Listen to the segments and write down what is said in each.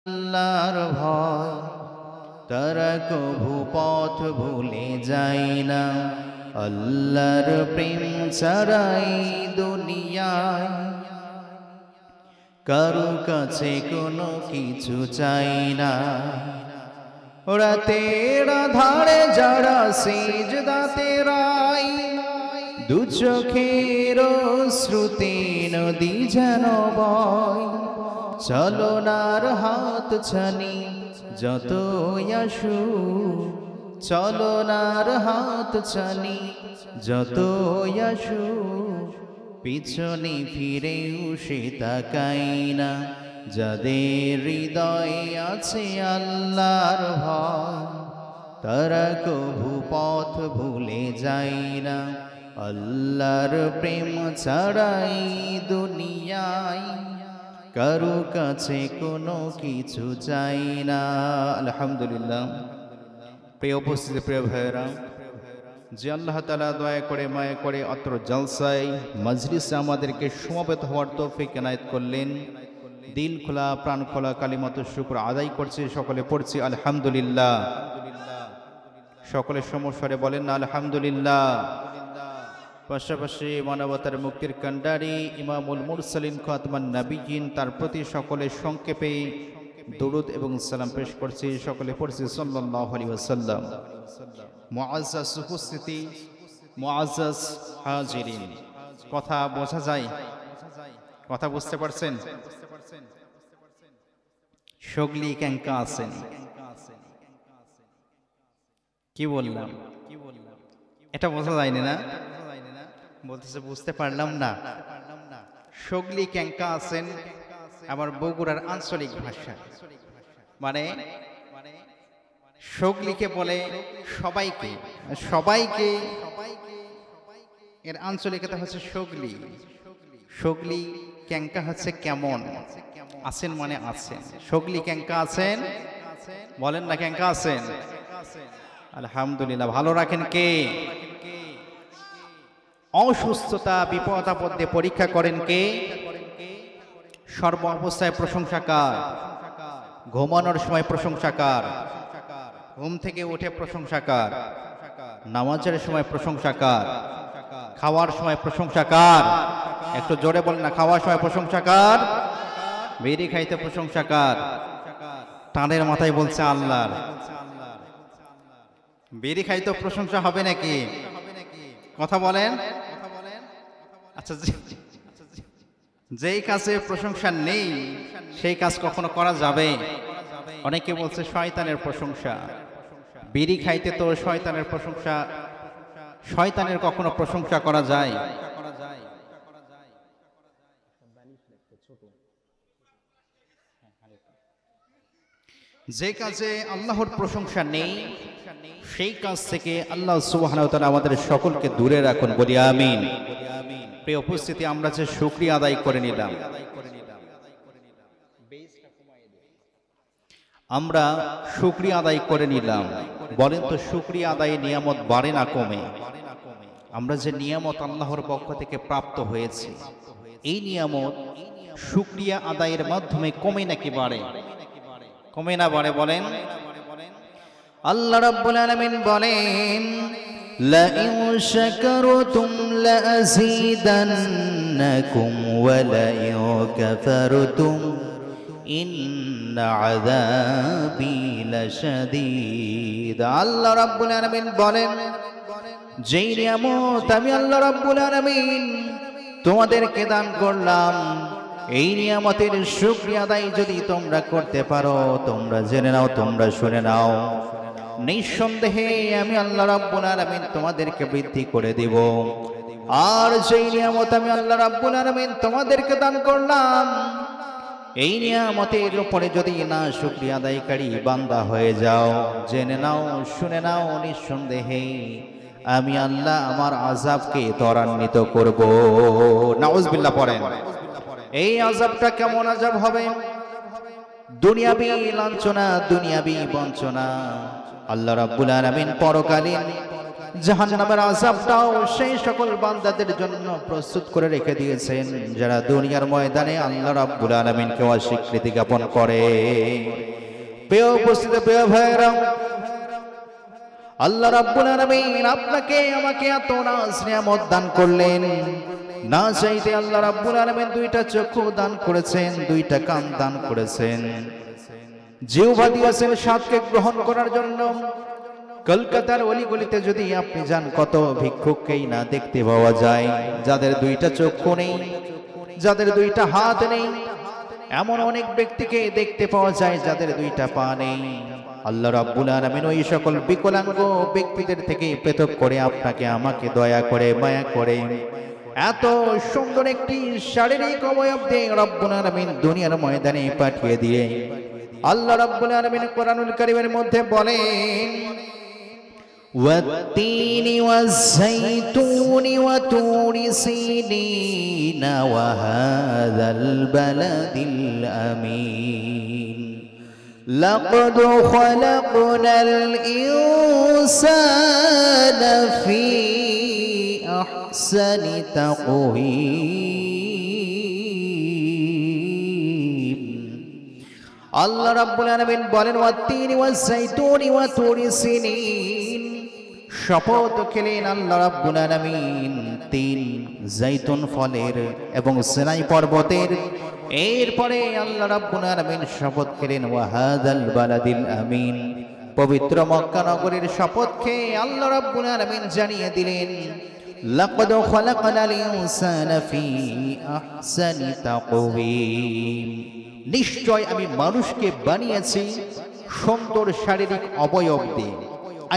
আল্লাহর ভয় তারা কভু পথ ভুলে যায় না। আল্লাহর প্রেম ছাড়াই দুনিয়ায় কারো কাছে কোনো কিছু চাই না। রাতের আধারে যারা সিজদাতে রাই, দু চোখের শ্রুতি নদী যেন বয়। চলনার হাত ছানি যত আসু, চলনার হাত ছানি যত আসু, পিছনে ফিরেও সে তাকাই না। যাদের হৃদয়ে আছে আল্লাহর ভয় তারা কভু পথ ভুলে যায় না। আল্লাহর প্রেম ছাড়াই দুনিয়ায় কারো কাছে কোনো কিছু চাই না। আলহামদুলিল্লাহ। প্রিয় উপস্থিতি, প্রিয় ভাইয়েরা, যে আল্লাহ তাআলা দয়া করে মায়া করে অত্র জলসায় মজলিসে আমাদেরকে সমবেত হওয়ার তৌফিক এনায়েত করলেন, দিল খোলা প্রাণ খোলা কালিমাত শুকর আদায় করছি। সকলে পড়ছি আলহামদুলিল্লাহ। সকলে সমস্বরে বলেন না আলহামদুলিল্লাহ। পাশাপাশি মানবতার মুক্তির কান্ডারি ইমামুল মুরসালিন খাতমান নবীন, তার প্রতি সকলে সংক্ষেপে দরুদ এবং সালাম পেশ করছি। সকলে পড়ছি সাল্লাল্লাহু আলাইহি ওয়াসাল্লাম। মুআজ্জাজ উপস্থিতি, মুআজ্জাজ হাজিরিন, কথা বোঝা যায়? কথা বুঝতে পারছেন? সগলি ক্যাঙ্কা আছেন? কি বললাম? এটা বোঝা যায়নি না? বলতেছে বুঝতে পারলাম না। সগলি ক্যাঙ্কা আছেন আমার বগুড়ার আঞ্চলিক ভাষা, মানে সগলিকে বলে সবাইকে, সবাইকে এর আঞ্চলিকতা হচ্ছে সগলি। সগলি ক্যাঙ্কা হচ্ছে কেমন, আছেন মানে আছেন। সগলি ক্যাঙ্কা আছেন, বলেন না ক্যাঙ্কা আছেন? আলহামদুলিল্লাহ। ভালো রাখেন কে? অসুস্থতা বিপদ আপদে পরীক্ষা করেন কে? সর্ব অবস্থায় প্রশংসা কার? ঘুমানোর সময় প্রশংসা কার? ঘুম থেকে উঠে প্রশংসা কার? নামাজের সময় প্রশংসা কার? খাওয়ার সময় প্রশংসা কার? একটু জোরে বলেন না। খাওয়ার সময় প্রশংসা কার? বিড়ি খাইতে প্রশংসা কার? টানের মাথায় বলছে আল্লাহর। বিড়ি খাইতে প্রশংসা হবে নাকি? কথা বলেন। আচ্ছা, যেই কাজে প্রশংসা নেই সেই কাজ কখনো করা যাবে? অনেকে বলছে শয়তানের প্রশংসা। বিড়ি খাইতে তো শয়তানের প্রশংসা, শয়তানের কখনো প্রশংসা করা যায়? যে কাজে আল্লাহর প্রশংসা নেই সেই কাজ থেকে আল্লাহ সুবহানাহু ওয়া তাআলা আমাদের সকলকে দূরে রাখুন, বলি আমিন। প্রিয় উপস্থিতি, আমরা যে শুকরিয়া আদায় করে নিলাম, আমরা শুকরিয়া আদায় করে নিলাম, বলেন তো শুকরিয়া আদায়ে নিয়ামত বাড়ে না কমে? আমরা যে নিয়ামত আল্লাহর পক্ষ থেকে প্রাপ্ত হয়েছে, এই নিয়ামত শুকরিয়া আদায়ের মাধ্যমে কমে নাকি বাড়ে? কমে না বাড়ে? বলেন। আল্লাহ রাব্বুল আলামিন বলেন, লা ইন শাকারতুম লা আযীদান্নাকুম ওয়া লা ইন কাফারতুম ইন্না আযাবি লাশাদীদ। আল্লাহ রাব্বুল আলামিন বলেন, যেই নিয়ামত আমি আল্লাহ রাব্বুল আলামিন তোমাদেরকে দান করলাম, এই নিয়ামতের শুকরিয়া আদায় যদি তোমরা করতে পারো, তোমরা জেনে নাও, তোমরা শুনে নাও, নিঃসন্দেহে আমি আল্লাহ রাব্বুল আলামিন তোমাদেরকে বৃদ্ধি করে দেব। আর যেই নিয়ামত আমি আল্লাহ রাব্বুল আলামিন তোমাদেরকে দান করলাম, এই নিয়ামতের উপরে যদি না শুকরিয়া আদায়কারী বান্দা হয়ে যাও, জেনে নাও, শুনে নাও, নিঃসন্দেহে আমি আল্লাহ আমার আযাবকে ত্বরান্বিত করব। নাউযুবিল্লাহ পড়েন। এই আযাবটা কেমন আযাব হবে? দুনিয়াবী লাঞ্ছনা, দুনিয়াবী বঞ্চনা। আল্লাহ রাব্বুল আলামিন পরকালীন জাহান্নামের আযাবটাও সেই সকল বান্দাদের জন্য প্রস্তুত করে রেখে দিয়েছেন যারা দুনিয়ার ময়দানে আল্লাহ রাব্বুল আলামিনকে অস্বীকৃতি জ্ঞাপন করে। প্রিয় উপস্থিত প্রিয় ভাইরা, আল্লাহ রাব্বুল আলামিন আপনাকে আমাকে এত নাজ নিয়ামত দান করলেন, না চাইতে আল্লাহ রাব্বুল আলামিন দুইটা চক্ষু দান করেছেন, দুইটা কান দান করেছেন, জিহ্বা দিয়েছেন স্বাদকে গ্রহণ করার জন্য। কলকাতার অলিগলিতে যদি আপনি যান, কত ভিক্ষুককেই না দেখতে পাওয়া যায় যাদের দুইটা চক্ষু নেই, যাদের দুইটা হাত নেই। এমন অনেক ব্যক্তিকে দেখতে পাওয়া যায় যাদের দুইটা পা নেই। আল্লাহ রাব্বুল আলামিন ওই সকল বিকলাঙ্গ ব্যক্তিদের থেকে পৃথক করে আপনাকে আমাকে দয়া করে মায়া করে এত সুন্দর একটি শারীরিক অবয়ব দিয়ে রব্বুল আলামিন দুনিয়ার ময়দানে পাঠিয়ে দিয়ে আল্লাহ রাব্বুল আলামিন কোরআনুল কারীমের মধ্যে বলেন, والتين والزيتون وطور سينين وهذا البلد الأمين لقد خلقنا الإنسان في أحسن تقويم। আল্লাহ রাব্বুল আলামিন বলেন, ওয়াত-তিনি ওয়াজ-যাইতুনি ওয়া তুরি সিনিন, শপথ খেলেন আল্লাহ রাব্বুল আলামিন তিন জাইতুন ফলের এবং সিনাই পর্বতের। এরপরে আল্লাহ রাব্বুল আলামিন শপথ খেলেন ওয়াহাদাল বালাদিল আমিন, পবিত্র মক্কা নগরীর শপথ খেয়ে আল্লাহ রাব্বুল আলামিন জানিয়ে দিলেন, লাকাদ খালাকনাল ইনসানা ফি আহসানি তাকওয়িম, নিশ্চয় আমি মানুষকে বানিয়েছি সুন্দর শারীরিক অবয়ব দিয়ে।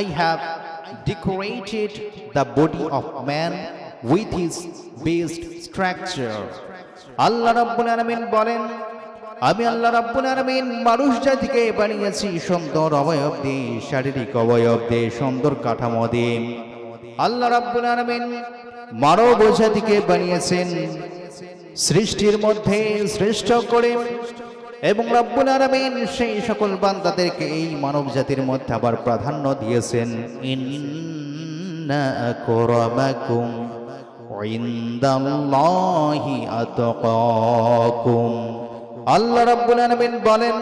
I have decorated the body of man with his best structure. আল্লাহ রাব্বুল আলামিন বলেন, আমি আল্লাহ রাব্বুল আলামিন মানুষ জাতিকে বানিয়েছি সুন্দর অবয়ব দিয়ে, শারীরিক অবয়ব দিয়ে, সুন্দর কাঠামো দিয়ে। আল্লাহ রাব্বুল আলামিন মানব জাতিকে বানিয়েছেন সৃষ্টির মধ্যে শ্রেষ্ঠ করে, এবং রব্বুল আলামিন সেই সকল বান্দাদেরকে এই মানব জাতির মধ্যে আবার প্রাধান্য দিয়েছেন, ইন্না আকরামাকুম ইনদাল্লাহি আতকাকুম। আল্লাহ রাব্বুল আলামিন বলেন,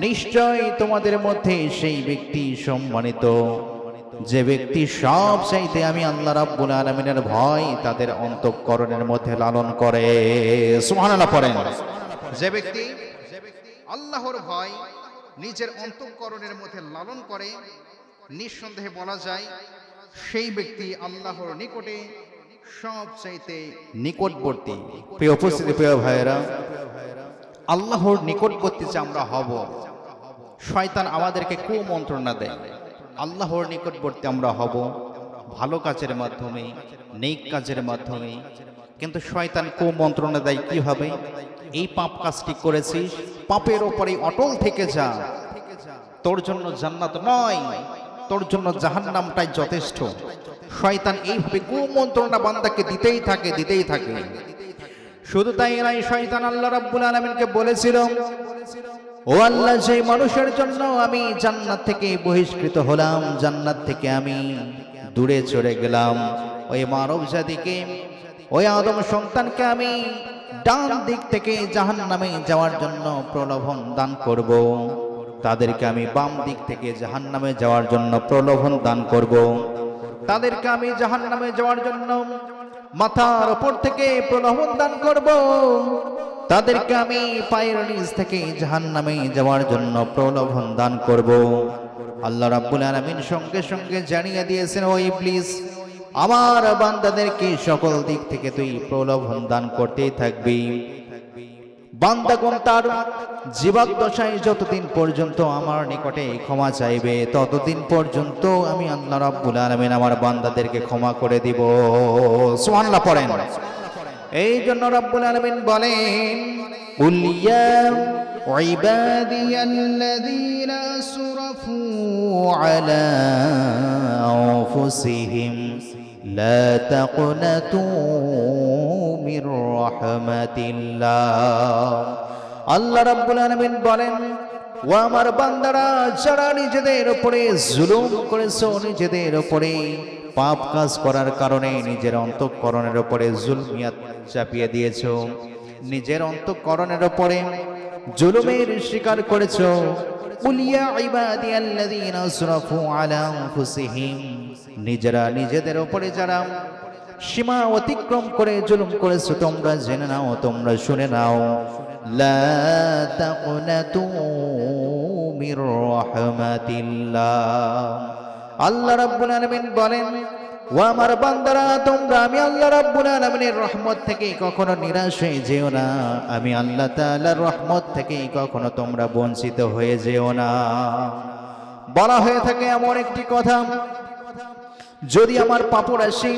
নিশ্চয় তোমাদের মধ্যে সেই ব্যক্তি সম্মানিত যে ব্যক্তি সব চাইতে আমি আল্লাহ রাব্বুল আলামিনের ভয় তাদের অন্তঃকরণের মধ্যে লালন করে। সুবহানাল্লাহ পড়েন। যে ব্যক্তি আল্লাহর ভয় নিজের অন্তঃকরণের মধ্যে লালন করে, নিঃসন্দেহে বলা যায় সেই ব্যক্তি আল্লাহর নিকটে সবচাইতে নিকটবর্তী। প্রিয় উপস্থিতি, প্রিয় ভাইয়েরা, আল্লাহর নিকটবর্তী যে আমরা হব, শয়তান আমাদেরকে কুমন্ত্রণা দেয়। আল্লাহর নিকটবর্তী আমরা হব ভালো কাজের মাধ্যমে, নেক কাজের মাধ্যমে, কিন্তু শয়তান কুমন্ত্রণা দেয় কিভাবে? এই পাপ কাজটি করেছিস, পাপের ওপরে অটল থেকে যা, তোর জন্য জান্নাত নয়, তোর জন্য জাহান্নামটাই যথেষ্ট। শয়তান এইভাবে কুমন্ত্রণা বান্দাকে দিতেই থাকে, দিতেই থাকে। শুধু তাই নয়, শয়তান আল্লাহ রাব্বুল আলামিনকে বলেছিল, ও আল্লাহ, যে মানুষের জন্য আমি জান্নাত থেকে বহিষ্কৃত হলাম, জান্নাত থেকে আমি দূরে চলে গেলাম, ওই মানব জাতিকে, ওই আদম সন্তানকে আমি ডান দিক থেকে জাহান্নামে যাওয়ার জন্য প্রলোভন দান করব, তাদেরকে আমি বাম দিক থেকে জাহান্নামে যাওয়ার জন্য প্রলোভন দান করব, তাদেরকে আমি জাহান্নামে যাওয়ার জন্য মাথার উপর থেকে প্রলোভন দান করব, তাদেরকে আমি পায়ের নিচ থেকে জাহান্নামে যাওয়ার জন্য প্রলোভন দান করব। আল্লাহ রাব্বুল আলামিন সঙ্গে সঙ্গে জানিয়ে দিয়েছেন, ও ইবলিস, আমার বান্দাদেরকে সকল দিক থেকে তুই প্রলোভন দান করতেই থাকবি। বান্দাগণ তার জীবদ্দশায় যতদিন পর্যন্ত আমার নিকটে ক্ষমা চাইবে, ততদিন পর্যন্ত আমি আল্লাহ রাব্বুল আলামিন আমার বান্দাদেরকে ক্ষমা করে দিব। সুবহানাল্লাহ পড়েন। এই জন্য রাব্বুল আলামিন বলেন, কুল ইয়া ইবাদিয়াল্লাযীনা আসরাফু আলা আনফুসিহিম লা তাকনাতু মির রাহমাতিল্লাহ। আল্লাহ রাব্বুল আলামিন বলেন, ও আমার বান্দারা, যারা নিজেদের উপরে জুলুম করেছো, নিজেদের উপরে পাপ কাজ করার কারণে নিজের অন্তঃকরণের উপরে জুলমিয়াত চাপিয়ে দিয়েছো, নিজের অন্তঃকরণের উপরে জুলুমের শিকার করেছো। কুল ইয়া ইবাদিয়াল্লাযীনা আসরাফু আলা আনফুসিহিম, নিজেরা নিজেদের উপরে যারা সীমা অতিক্রম করে জুলুম করেছো, তোমরা জেনে নাও, তোমরা শুনে নাও, লা তাকুনাতু মির রাহমাতিল্লাহ। আল্লাহ রাব্বুল আলামিন বলেন, ও আমার বান্দারা, তোমরা আমি আল্লাহ রাব্বুল আলামিনের রহমত থেকে কখনো নিরাশ হয়ে যেও না, আমি আল্লাহ তাআলার রহমত থেকে কখনো তোমরা বঞ্চিত হয়ে যেও না। বলা হয়ে থাকে এমন একটি কথা, যদি আমার পাপরাশি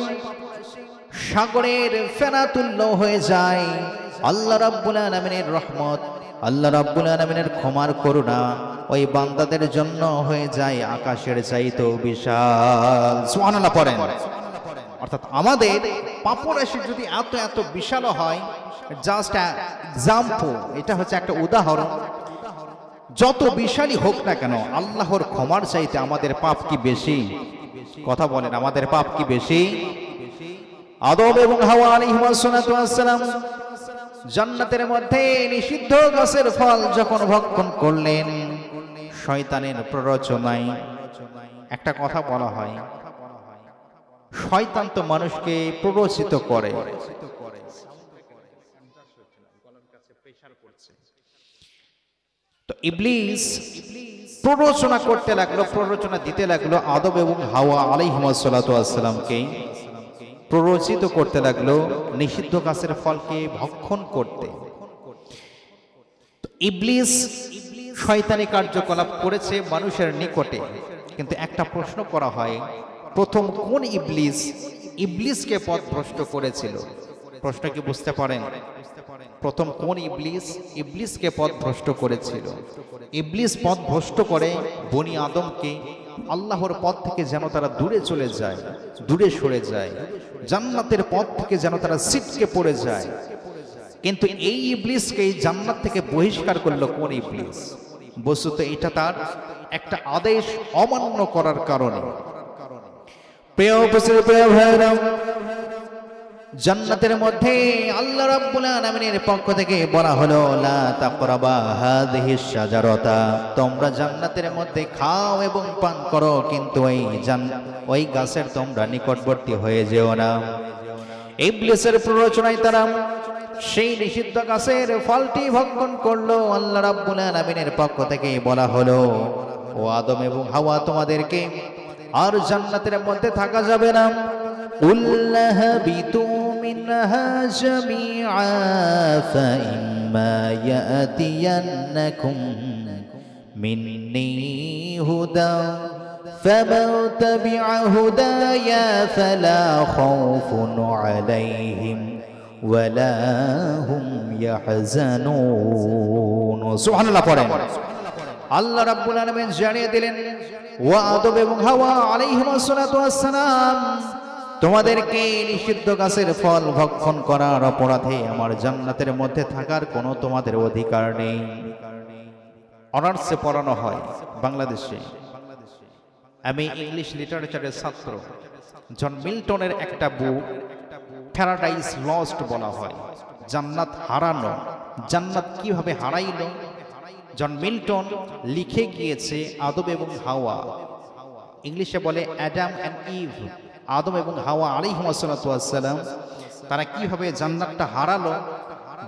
সাগরের ফেনা তুল্য হয়ে যায়, আল্লাহ রাব্বুল আলামিনের রহমত, আল্লাহ রাব্বুল আলামিনের ক্ষমার করুণা ওই বান্দাদের জন্য হয়ে যায় আকাশের চাইতেও বিশাল। সুবহানাল্লাহ পড়েন। অর্থাৎ আমাদের পাপরাশি যদি এত এত বিশাল হয়, জাস্ট এক্সাম্পল, এটা হচ্ছে একটা উদাহরণ, যত বিশালই হোক না কেন আল্লাহর ক্ষমার চাইতে আমাদের পাপ কি বেশি? কথা বলেন, আমাদের পাপ কি বেশি? আদম এবং হাওয়া আলাইহিস সালাম জান্নাতের মধ্যে নিষিদ্ধ গাছের ফল যখন ভক্ষণ করলেন, শয়তানের প্ররোচনায়, একটা কথা বলা হয়, শয়তান তো মানুষকে প্ররোচিত করে। তো ইবলিস প্ররোচনা করতে লাগলো, প্ররোচনা দিতে লাগলো আদম এবং হাওয়া আলাইহিস সালামকে, প্ররোচিত করতে লাগলো নিষিদ্ধ গাছের ফলকে ভক্ষণ করতে। ইবলিস শয়তানি কার্যকলাপ করেছে মানুষের নিকটে, কিন্তু একটা প্রশ্ন করা হয়, প্রথম কোন ইবলিস ইবলিসকে পথভ্রষ্ট করেছিল? প্রশ্ন কি বুঝতে পারেন? প্রথম কোন ইবলিস ইবলিসকে পথভ্রষ্ট করেছিল? ইবলিস পথভ্রষ্ট করে বনি আদমকে আল্লাহর পথ থেকে যেন তারা দূরে চলে যায়, দূরে সরে যায়, জান্নাতের পথ থেকে যেন তারা ছিটকে পড়ে যায়। কিন্তু এই ইবলিসকে জান্নাত থেকে বহিষ্কার করলো কোন ইবলিস? বস্তুত এটা তার একটা আদেশ অমান্য করার কারণে। প্রিয় উপস্থিতি, প্রিয় ভাইরা, জান্নাতের মধ্যে আল্লাহ রাব্বুল আলামিনের পক্ষ থেকে বলা হলো, লা তাকরাবা হাযিহিশ শাজারাতা, তোমরা জান্নাতের মধ্যে খাও এবং পান করো, কিন্তু ওই গাছের তোমরা নিকটবর্তী হয়ে যেও না। ইবলিসের প্ররোচনায় তারা সেই নিষিদ্ধ গাছের ফলটি ভক্ষণ করলো। আল্লাহ রাব্বুল আলামিনের পক্ষ থেকে বলা হলো, ও আদম এবং হাওয়া, তোমাদেরকে আর জান্নাতের মধ্যে থাকা যাবে না। উল্লাহবিতু মিনহা জামিআ ফাইম্মা ইয়াতিয়ান্নাকুম মিন্নী হুদা ফামান তাবিআ হুদায়া ফালা খাউফুন আলাইহিম ওয়ালা হুম ইয়াহজানুন। সুবহানাল্লাহ পড়েন। আল্লাহ রাব্বুল আলামিন জানিয়ে দিলেন, ও আদম এবং হাওয়া আলাইহিস সালাম, তোমাদেরকে নিষিদ্ধ গাছের ফল ভক্ষণ করার অপরাধে আমার জান্নাতের মধ্যে থাকার কোনো তোমাদের অধিকার নেই। অনার্সে পড়ানো হয় বাংলাদেশে। আমি ইংলিশ লিটারেচারের ছাত্র। জন মিল্টনের একটা বুক প্যারাডাইস লস্ট বলা হয়, জান্নাত হারানো। জান্নাত কিভাবে হারাইল? জন মিল্টন লিখে গিয়েছে আদম এবং হাওয়া, ইংলিশে বলে অ্যাডাম অ্যান্ড ইভ, আদম এবং হাওয়া আলাইহিস সালাম তারা কিভাবে জান্নাতটা হারালো।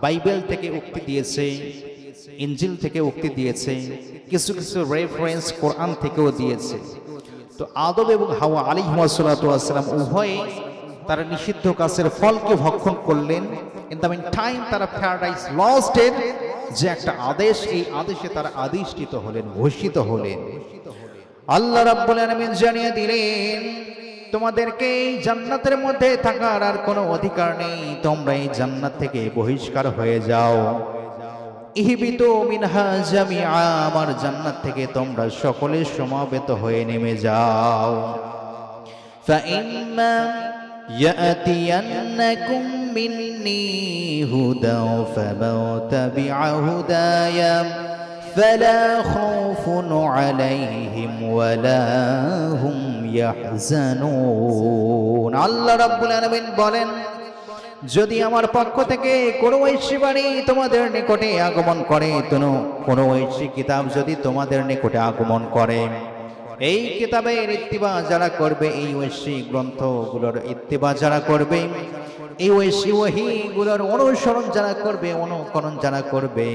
বাইবেল থেকে উক্তি দিয়েছে, ইনজিল থেকে উক্তি দিয়েছে, কিছু কিছু রেফারেন্স কোরআন থেকেও দিয়েছে। তো আদম এবং হাওয়া আলাইহিস সালাম উভয়ে তারা নিষিদ্ধ গাছের ফলকে ভক্ষণ করলেন। ইন দ্য মিন টাইম তারা প্যারাডাইস লস্টের যে একটা আদেশ, এই আদেশে তারা আদিষ্ঠিত হলেন, ঘোষিত হলেন। আল্লাহ রাব্বুল আলামিন জানিয়ে দিলেন, তোমাদেরকে এই জান্নাতের মধ্যে থাকার আর কোনো অধিকার নেই, তোমরা এই জান্নাত থেকে বহিষ্কার হয়ে যাও। ইহবিতু মিনহা জামিআ, আমার জান্নাত থেকে তোমরা সকলে সমাবেত হয়ে নেমে যাও। ফাইম্মা ইয়াতিয়ান্নাকুম মিন্নী হুদা ফামান তাবিআ হুদায়া ফালা খাউফুন عليهم ولا هم يحزنون আল্লাহ রাব্বুল আলামিন বলেন যদি আমার পক্ষ থেকে কোনো ঐশী বাণী তোমাদের নিকটে আগমন করে কোনো ঐশী কিতাব যদি তোমাদের নিকটে আগমন করে এই কিতাবের ইত্তিবা যারা করবে এই ঐশী গ্রন্থগুলোর ইত্তিবা যারা করবে এই ঐশী ওহীগুলোর অনুসরণ যারা করবে অনুকরণ যারা করবে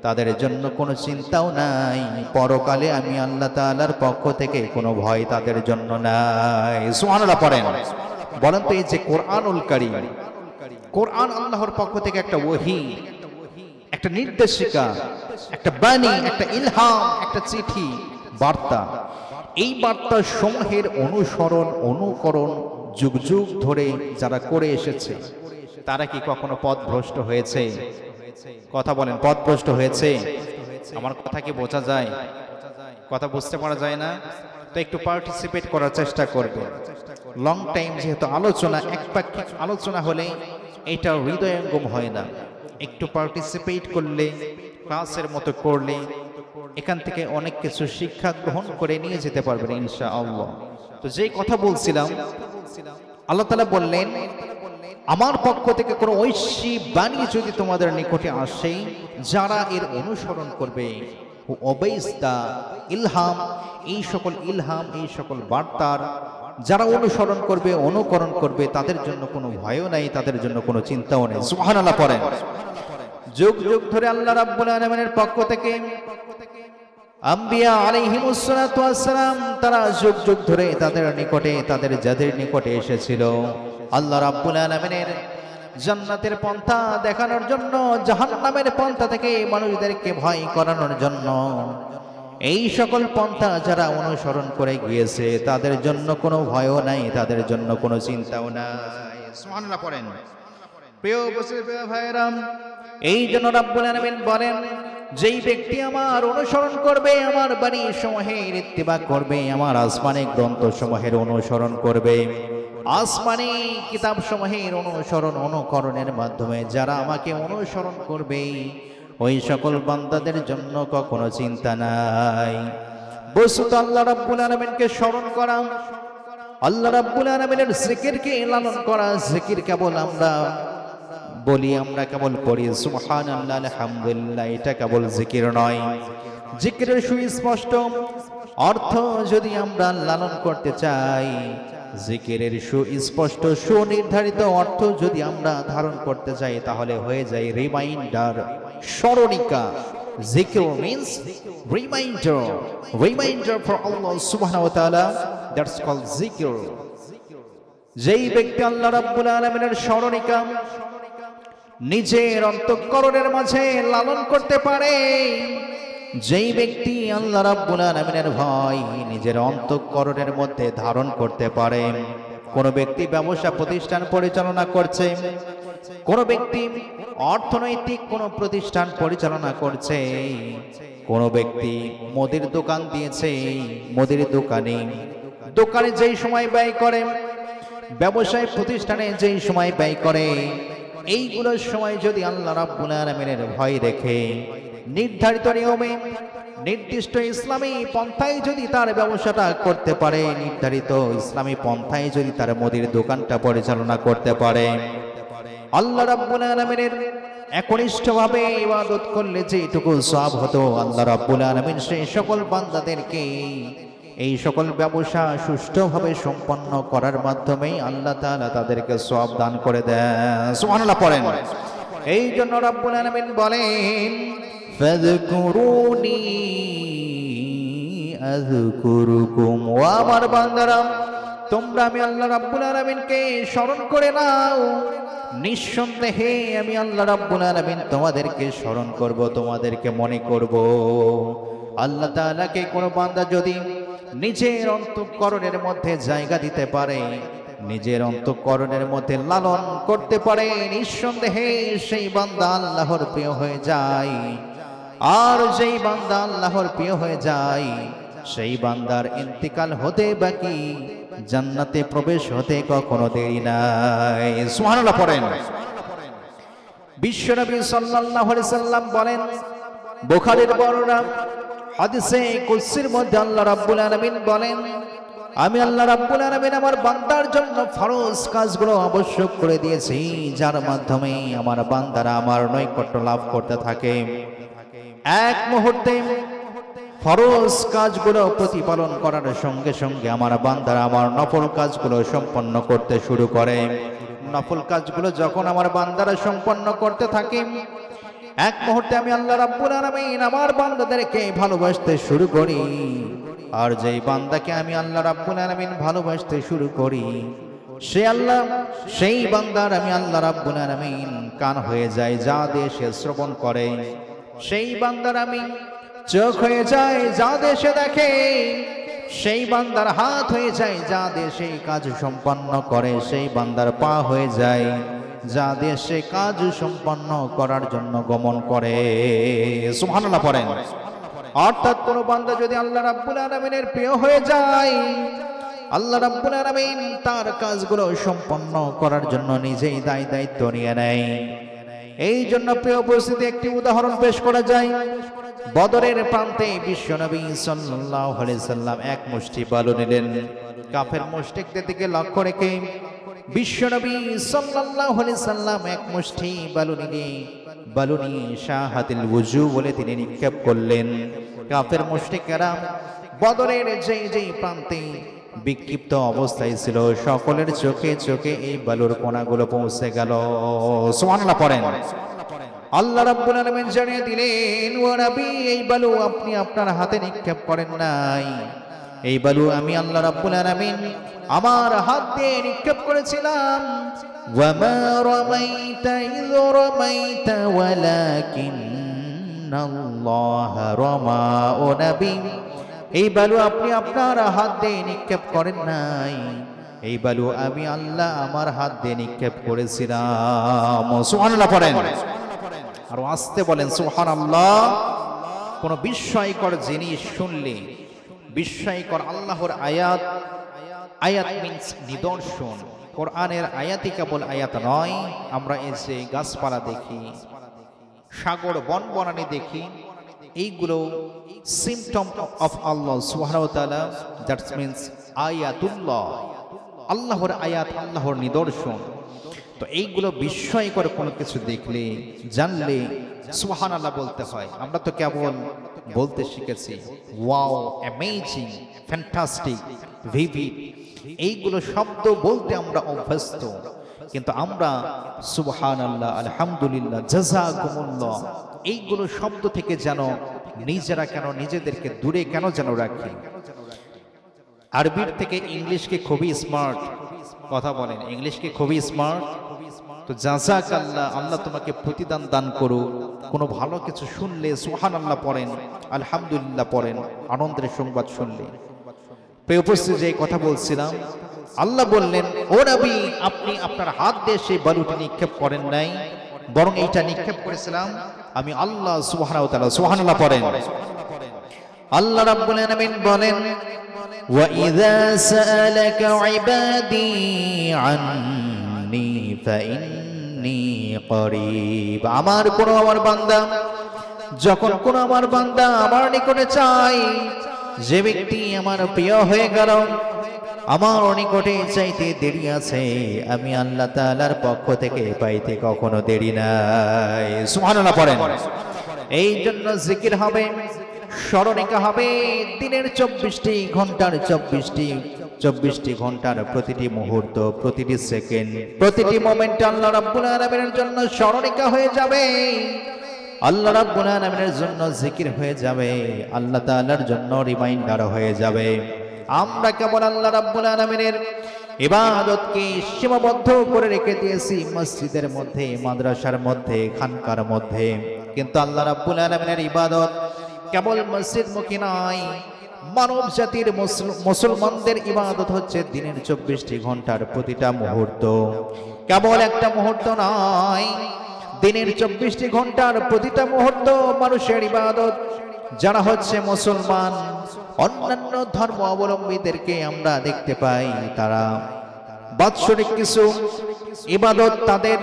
তাদের জন্য কোনো চিন্তাও নাই পরকালে আমি আল্লাহ তাআলার পক্ষ থেকে কোনো ভয় তাদের জন্য নাই সুবহানাল্লাহ পড়েন বলেন তো এই যে কোরআনুল কারীম কোরআন আল্লাহর পক্ষ থেকে একটা ওহী একটা নির্দেশিকা একটা বাণী একটা ইলহাম একটা চিঠি বার্তা এই বার্তা সমূহের অনুসরণ অনুকরণ যুগ যুগ ধরে যারা করে এসেছে তারা কি কখনো পথভ্রষ্ট হয়েছে কথা বলেন পথভ্রষ্ট হয়েছে আমার কথা কি বোঝা যায় কথা বুঝতে পারা যায় না তো একটু পার্টিসিপেট করার চেষ্টা করবে লং টাইম যেহেতু আলোচনা একপাক্ষিক আলোচনা হলে এটা হৃদয়ঙ্গম হয় না একটু পার্টিসিপেট করলে ক্লাসের মতো করলে এখান থেকে অনেক কিছু শিক্ষা গ্রহণ করে নিয়ে যেতে পারবেন ইনশাআল্লাহ তো যেই কথা বলছিলাম আল্লাহ তাআলা বললেন আমার পক্ষ থেকে কোনো ঐশী বাণী যদি তোমাদের নিকটে আসে যারা এর অনুসরণ করবে হু ওবেইস দা ইলহাম এই সকল বার্তার যারা অনুসরণ করবে অনুকরণ করবে তাদের জন্য কোনো ভয়ও নাই তাদের জন্য কোনো চিন্তাও নেই সুবহানাল্লাহ পড়েন যুগ যুগ ধরে আল্লাহ রাব্বুল আলামিনের পক্ষ থেকে আম্বিয়া আলাইহিমুস সালাতু ওয়াস সালাম তারা যুগ যুগ ধরে তাদের নিকটে তাদের যাদের নিকটে এসেছিল আল্লাহ রাব্বুল আলামিনের জান্নাতের পন্থা দেখানোর জন্য জাহান্নামের পন্থা থেকে মানুষদেরকে ভয় করানোর জন্য এই সকল পন্থা যারা অনুসরণ করে গিয়েছে তাদের জন্য কোনো ভয়ও নাই তাদের জন্য কোনো চিন্তাও নাই সুবহানাল্লাহ পড়েন প্রিয় উপস্থিত ভাইরা এই জন্য রাব্বুল আলামিন বলেন যেই ব্যক্তি আমার অনুসরণ করবে আমার বাণী সমূহের ইত্তিবা করবে আমার আসমানি গ্রন্থ সমূহের অনুসরণ করবে আসমানি কিতাব সমূহের অনুসরণ অনুকরণের মাধ্যমে যারা আমাকে অনুসরণ করবে ওই সকল বান্দাদের জন্য কখনো চিন্তা নাই বস্তুত আল্লাহ রাব্বুল আলামিনকে স্মরণ করা আল্লাহ রাব্বুল আলামিনের জিকিরকে লালন করা জিকির কেবল আমরা বলি আমরা কেবল পড়ি সুবহানাল্লাহ আলহামদুলিল্লাহ এটা কেবল জিকির নয় জিকিরের সুস্পষ্ট অর্থ যদি আমরা লালন করতে চাই জিকিরের সুস্পষ্ট সুনির্ধারিত অর্থ যদি আমরা ধারণ করতে চাই তাহলে হয়ে যায় রিমাইন্ডার স্মরণিকা জিকির মিন্স রিমাইন্ডার ফর আল্লাহ সুবহানাহু ওয়া তাআলা দ্যাটস কল্ড জিকির যেই ব্যক্তি আল্লাহ রাব্বুল আলামিনের স্মরণিকা নিজের অন্তঃকরণের মাঝে লালন করতে পারে যেই ব্যক্তি আল্লাহ রাব্বুল আলামিনের ভয় নিজের অন্তঃকরণের মধ্যে ধারণ করতে পারে কোন ব্যক্তি ব্যবসা প্রতিষ্ঠান পরিচালনা করছে কোন ব্যক্তি অর্থনৈতিক কোন প্রতিষ্ঠান পরিচালনা করছে কোন ব্যক্তি মুদির দোকান দিয়েছে মুদির দোকানে যেই সময় ব্যয় করে ব্যবসায় প্রতিষ্ঠানে যেই সময় ব্যয় করে এইগুলোর সময় যদি আল্লাহ রাব্বুল আলামিনের ভয় রেখে নির্ধারিত নিয়মে নির্দিষ্ট ইসলামী পন্থায় যদি তার ব্যবসাটা করতে পারে নির্ধারিত ইসলামী পন্থায় যদি তার মুদির দোকানটা পরিচালনা করতে পারে আল্লাহ রাব্বুল আলামিনের একনিষ্ঠভাবে ইবাদত করলে যেটুকু সওয়াব হতো আল্লাহ রাব্বুল আলামিন সেই সকল বান্দাদেরকে এই সকল ব্যবসা সুষ্ঠুভাবে সম্পন্ন করার মাধ্যমেই আল্লাহ তাআলা তাদেরকে সওয়াব দান করে দেন সুবহানাল্লাহ পড়েন এই জন্য রাব্বুল আলামিন বলেন ফাযকুরুনি আযকুরুকুম ও আমার বান্দারা তোমরা আমি আল্লাহ রাব্বুল আলামিনকে স্মরণ করে নাও নিঃসন্দেহে আমি আল্লাহ রাব্বুল আলামিন তোমাদেরকে স্মরণ করব তোমাদেরকে মনে করব আল্লাহ তাআলাকে কোন বান্দা যদি নিজের অন্তঃকরণের মধ্যে জায়গা দিতে পারে নিজের অন্তঃকরণের মধ্যে লালন করতে পারে নিঃসন্দেহে সেই বান্দা আল্লাহর প্রিয় হয়ে যায় আর যেই বান্দা আল্লাহর প্রিয় হয়ে যায় সেই বান্দার ইন্তিকাল হতে বাকি জান্নাতে প্রবেশ হতে কখনো দেরি নাই সুবহানাল্লাহ পড়েন বিশ্বনবী সাল্লাল্লাহু আলাইহি সাল্লাম বলেন বুখারীর বর্ণনা হাদিসে কুদসির মধ্যে আল্লাহ রাব্বুল আলামিন বলেন, আমি আল্লাহ রাব্বুল আলামিন আমার বান্দার জন্য ফরজ কাজগুলো আবশ্যক করে দিয়েছি, যার মাধ্যমে আমার বান্দারা আমার নৈকট্য লাভ করতে থাকে। এক মুহূর্তে ফরজ কাজগুলো প্রতিপালন করার সঙ্গে সঙ্গে আমার বান্দারা আমার নফল কাজগুলো সম্পন্ন করতে শুরু করে। নফল কাজগুলো যখন আমার বান্দারা সম্পন্ন করতে থাকে, এক মুহূর্তে আমি আল্লাহ রাব্বুল আলামিন আমার বান্দাদেরকে ভালোবাসতে শুরু করি। আর যেই বান্দাকে আমি আল্লাহ রাব্বুল আলামিন ভালোবাসতে শুরু করি, সেই বান্দার আমি আল্লাহ রাব্বুল আলামিন কান হয়ে যায়, যা দিয়ে সে শ্রবণ করে। সেই বান্দার আমি চোখ হয়ে যায়, যা দিয়ে সে দেখে। সেই বান্দার হাত হয়ে যায়, যা দিয়ে সেই কাজ সম্পন্ন করে। সেই বান্দার পা হয়ে যায়, যা দিয়ে সে কাজ সম্পন্ন করার জন্য গমন করে। সুবহানাল্লাহ পড়েন। অর্থাৎ কোন বান্দা যদি আল্লাহ রাব্বুল আলামিনের প্রিয় হয়ে যায়, আল্লাহ রাব্বুল আলামিন তার কাজগুলো সম্পন্ন করার জন্য নিজেই দায়িত্ব নিয়ে নেয়। এই জন্য প্রিয় উপস্থিতি, একটি উদাহরণ পেশ করা যায়। বদরের প্রান্তে বিশ্বনবী সাল্লাল্লাহু আলাইহি সাল্লাম এক মুষ্টি বালু নিলেন। কাফের মুশরিকদের দিকে লক্ষ্য রেখে বিশ্বনবী সাল্লাল্লাহু আলাইহি সাল্লাম এক মুষ্টি বালু নিয়ে শাহাতিল ওযু বলে তিনি নিক্ষেপ করলেন। কাফের মুশরিকেরা বদরের যেই প্রান্তে বিক্ষিপ্ত অবস্থায় ছিল, সকলের চোখে চোখে এই বালুর কণাগুলো পৌঁছে গেল। সুবহানাল্লাহ পড়েন। আল্লাহ রাব্বুল আলামিন জানিয়ে দিলেন, ও নবী, এই বালু আপনি আপনার হাতে নিক্ষেপ করেন নাই। এই বালু আমি আল্লাহ রাব্বুল আলামিন আমার হাত দিয়ে নিক্ষেপ করেছিলাম। ওয়ামা রামাইতা ইয রামাইতা ওয়ালাকিন্নাল্লাহ রামা। ও নবী, এই বালু আপনি আপনার হাত দিয়ে নিক্ষেপ করেন নাই। এই বালু আমি আল্লাহ আমার হাত দিয়ে নিক্ষেপ করেছিলাম। সুবহানাল্লাহ পড়েন। আর আস্তে বলেন সুবহানাল্লাহ। কোন বিস্ময়কর জিনিস শুনলে, বিস্ময়কর আল্লাহর আয়াত মিন্স নিদর্শন। কোরআনের আয়াতই কেবল আয়াত নয়। আমরা এই যে গাছপালা দেখি, সাগর বনবনানী দেখি, এইগুলো সিম্পটম অফ আল্লাহ সুবহানাহু ওয়া তাআলা। দ্যাট মিন্স আয়াতুল্লাহ, আল্লাহর আয়াত, আল্লাহর নিদর্শন। তো এইগুলো বিস্ময়কর কোনো কিছু দেখলে, জানলে সুবহানাল্লাহ বলতে হয়। আমরা তো কেবল বলতে শিখেছি ওয়াও, অ্যামেজিং, ফ্যান্টাস্টিক, ভিভিড, এইগুলো শব্দ বলতে আমরা অভ্যস্ত। কিন্তু আমরা সুবহানাল্লাহ, আলহামদুলিল্লাহ, জাযাকুমুল্লাহ, এইগুলো শব্দ থেকে যেন নিজেরা কেন নিজেদেরকে দূরে কেন যেন রাখি। আরবির থেকে ইংলিশকে খুবই স্মার্ট কথা বলেন, ইংলিশকে খুবই স্মার্ট। তো জাযাকাল্লাহ, আল্লাহ তোমাকে প্রতিদান দান করুক। কোনো ভালো কিছু শুনলে সুবহানাল্লাহ পড়েন, আলহামদুলিল্লাহ পড়েন, আনন্দের সংবাদ শুনলে। প্রিয় উপস্থিতি, যে কথা বলছিলাম, আল্লাহ বললেন, ও নবী, আপনি আপনার হাত দিয়ে সেই বালুটি নিক্ষেপ করেন নাই, বরং এইটা নিক্ষেপ করেছিলাম আমি আল্লাহ সুবহানাহু ওয়া তাআলা। সুবহানাল্লাহ পড়েন। আল্লাহ রাব্বুল আলামিন বলেন, ওয়া ইযা সাআলাকা ইবাদি আন্নী ফাইন্নী করিব। আমার বান্দা যখন কোন আমার বান্দা আমার নিকটে চায়, যে ব্যক্তি আমার প্রিয় হয়ে গেল, আমার নিকটে চাইতে দেরি আছে, আমি আল্লাহ তাআলার পক্ষ থেকে পাইতে কখনো দেরি নাই। সুবহানাল্লাহ পড়েন। এই জন্য জিকির হবে, স্মরণিকা হবে দিনের 24টি ঘন্টার 24টি ঘন্টার প্রতিটি মুহূর্ত, প্রতিটি সেকেন্ড, প্রতিটি মোমেন্টে আল্লাহ রাব্বুল আলামিনের জন্য স্মরণিকা হয়ে যাবে, আল্লাহ রাব্বুল আলামিনের জন্য জিকির হয়ে যাবে, আল্লাহ তাআলার জন্য রিমাইন্ডার হয়ে যাবে। আমরা কেবল আল্লাহ রাব্বুল আলামিনের ইবাদতকে সীমাবদ্ধ করে রেখে দিয়েছি মসজিদের মধ্যে, মাদ্রাসার মধ্যে, খানকার মধ্যে। কিন্তু আল্লাহ রাব্বুল আলামিনের ইবাদত কেবল মসজিদমুখী নয়। মানব জাতির মুসলমানদের ইবাদত হচ্ছে দিনের 24টি ঘন্টার প্রতিটা মুহূর্ত। কেবল একটা মুহূর্ত নয়, দিনের 24টি ঘন্টার প্রতিটা মুহূর্ত মানুষের ইবাদত। যারা হচ্ছে মুসলমান, অন্যান্য ধর্ম অবলম্বীদেরকে আমরা দেখতে পাই, তারা বাৎসরিক কিছু ইবাদত, তাদের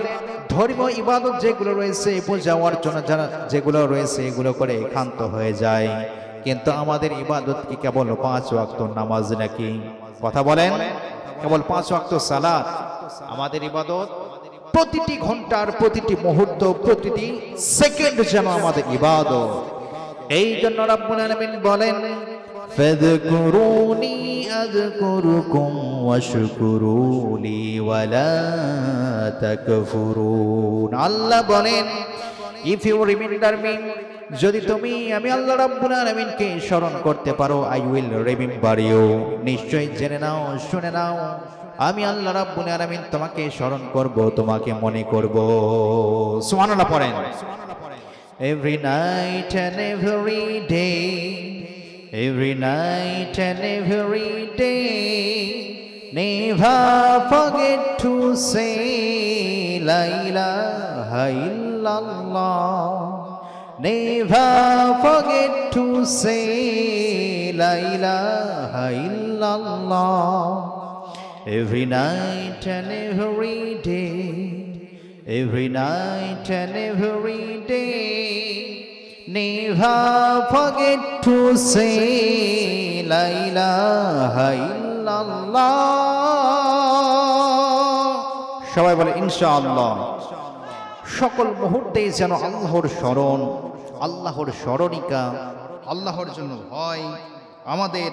ধর্মীয় ইবাদত যেগুলো রয়েছে, পূজা অর্চনা যারা যেগুলো রয়েছে, এগুলো করে ক্ষান্ত হয়ে যায়। কিন্তু আমাদের ইবাদত কি কেবল 5 ওয়াক্ত নামাজ নাকি? কথা বলেন, কেবল 5 ওয়াক্ত সালাত? আমাদের ইবাদত প্রতিটি ঘন্টার প্রতিটি মুহূর্ত প্রতিটি সেকেন্ড যেন আমাদের ইবাদত। এই জন্য রব্বুল আলামিন বলেন ফাযকুরুনি আযকুরুকুম ওয়াশকুরুলি ওয়ালা তাকফুরুন। আল্লাহ বলেন ইফ ইউ রিমেম্বার মি, যদি তুমি আমি আল্লাহ রাব্বুল আলামিনকে স্মরণ করতে পারো, আই উইল রিমেম্বার ইউ, নিশ্চয়ই জেনে নাও শুনে নাও আমি আল্লাহ রাব্বুল আলামিন তোমাকে স্মরণ করব, তোমাকে মনে করব। সুবহানাল্লাহ পড়েন। Every night and every day, every night and every day, never forget to say la ilaha illallah, never forget to say la ilaha illallah, every night and every day, every night and every day, never forget to say la ilaha illallah। সবাই বলে ইনশাআল্লাহ। সকল মুহূর্তে যেন আল্লাহর স্মরণ, আল্লাহর স্মরণিকা, আল্লাহর জন্য ভয় আমাদের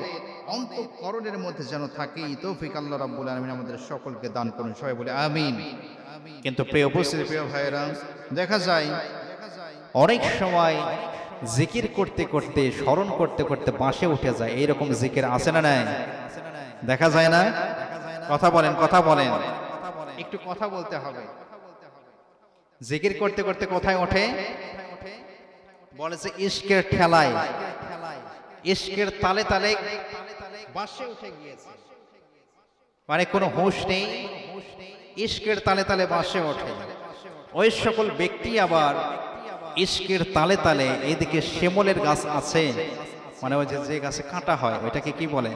অন্তঃকরণের মধ্যে যেন থাকে। তৌফিক আল্লাহ রাব্বুল আলামিন আমাদের সকলকে দান করুন। সবাই বলে আমিন। কিন্তু প্রিয় উপস্থিতি, প্রিয় ভাইয়েরা, দেখা যায় অনেক সময় জিকির করতে করতে স্মরণ করতে করতে বাঁশে উঠে যায়। এইরকম জিকির আছে না নাই? দেখা যায় না? কথা বলেন, কথা বলেন, একটু কথা বলতে হবে। জিকির করতে করতে কোথায় ওঠে? বলেছে ইশকের ঠেলায়, ইশকের তালে তালে বাঁশে উঠে গিয়েছে, মানে কোনো হুঁশ নেই, ইশকের তালে তালে বাঁশে ওঠে। ওই সকল ব্যক্তি আবার ইশকের তালে তালে, এদিকে শিমুলের গাছ আছে, মানে ওই যে গাছে কাঁটা হয় ওইটাকে কি বলে?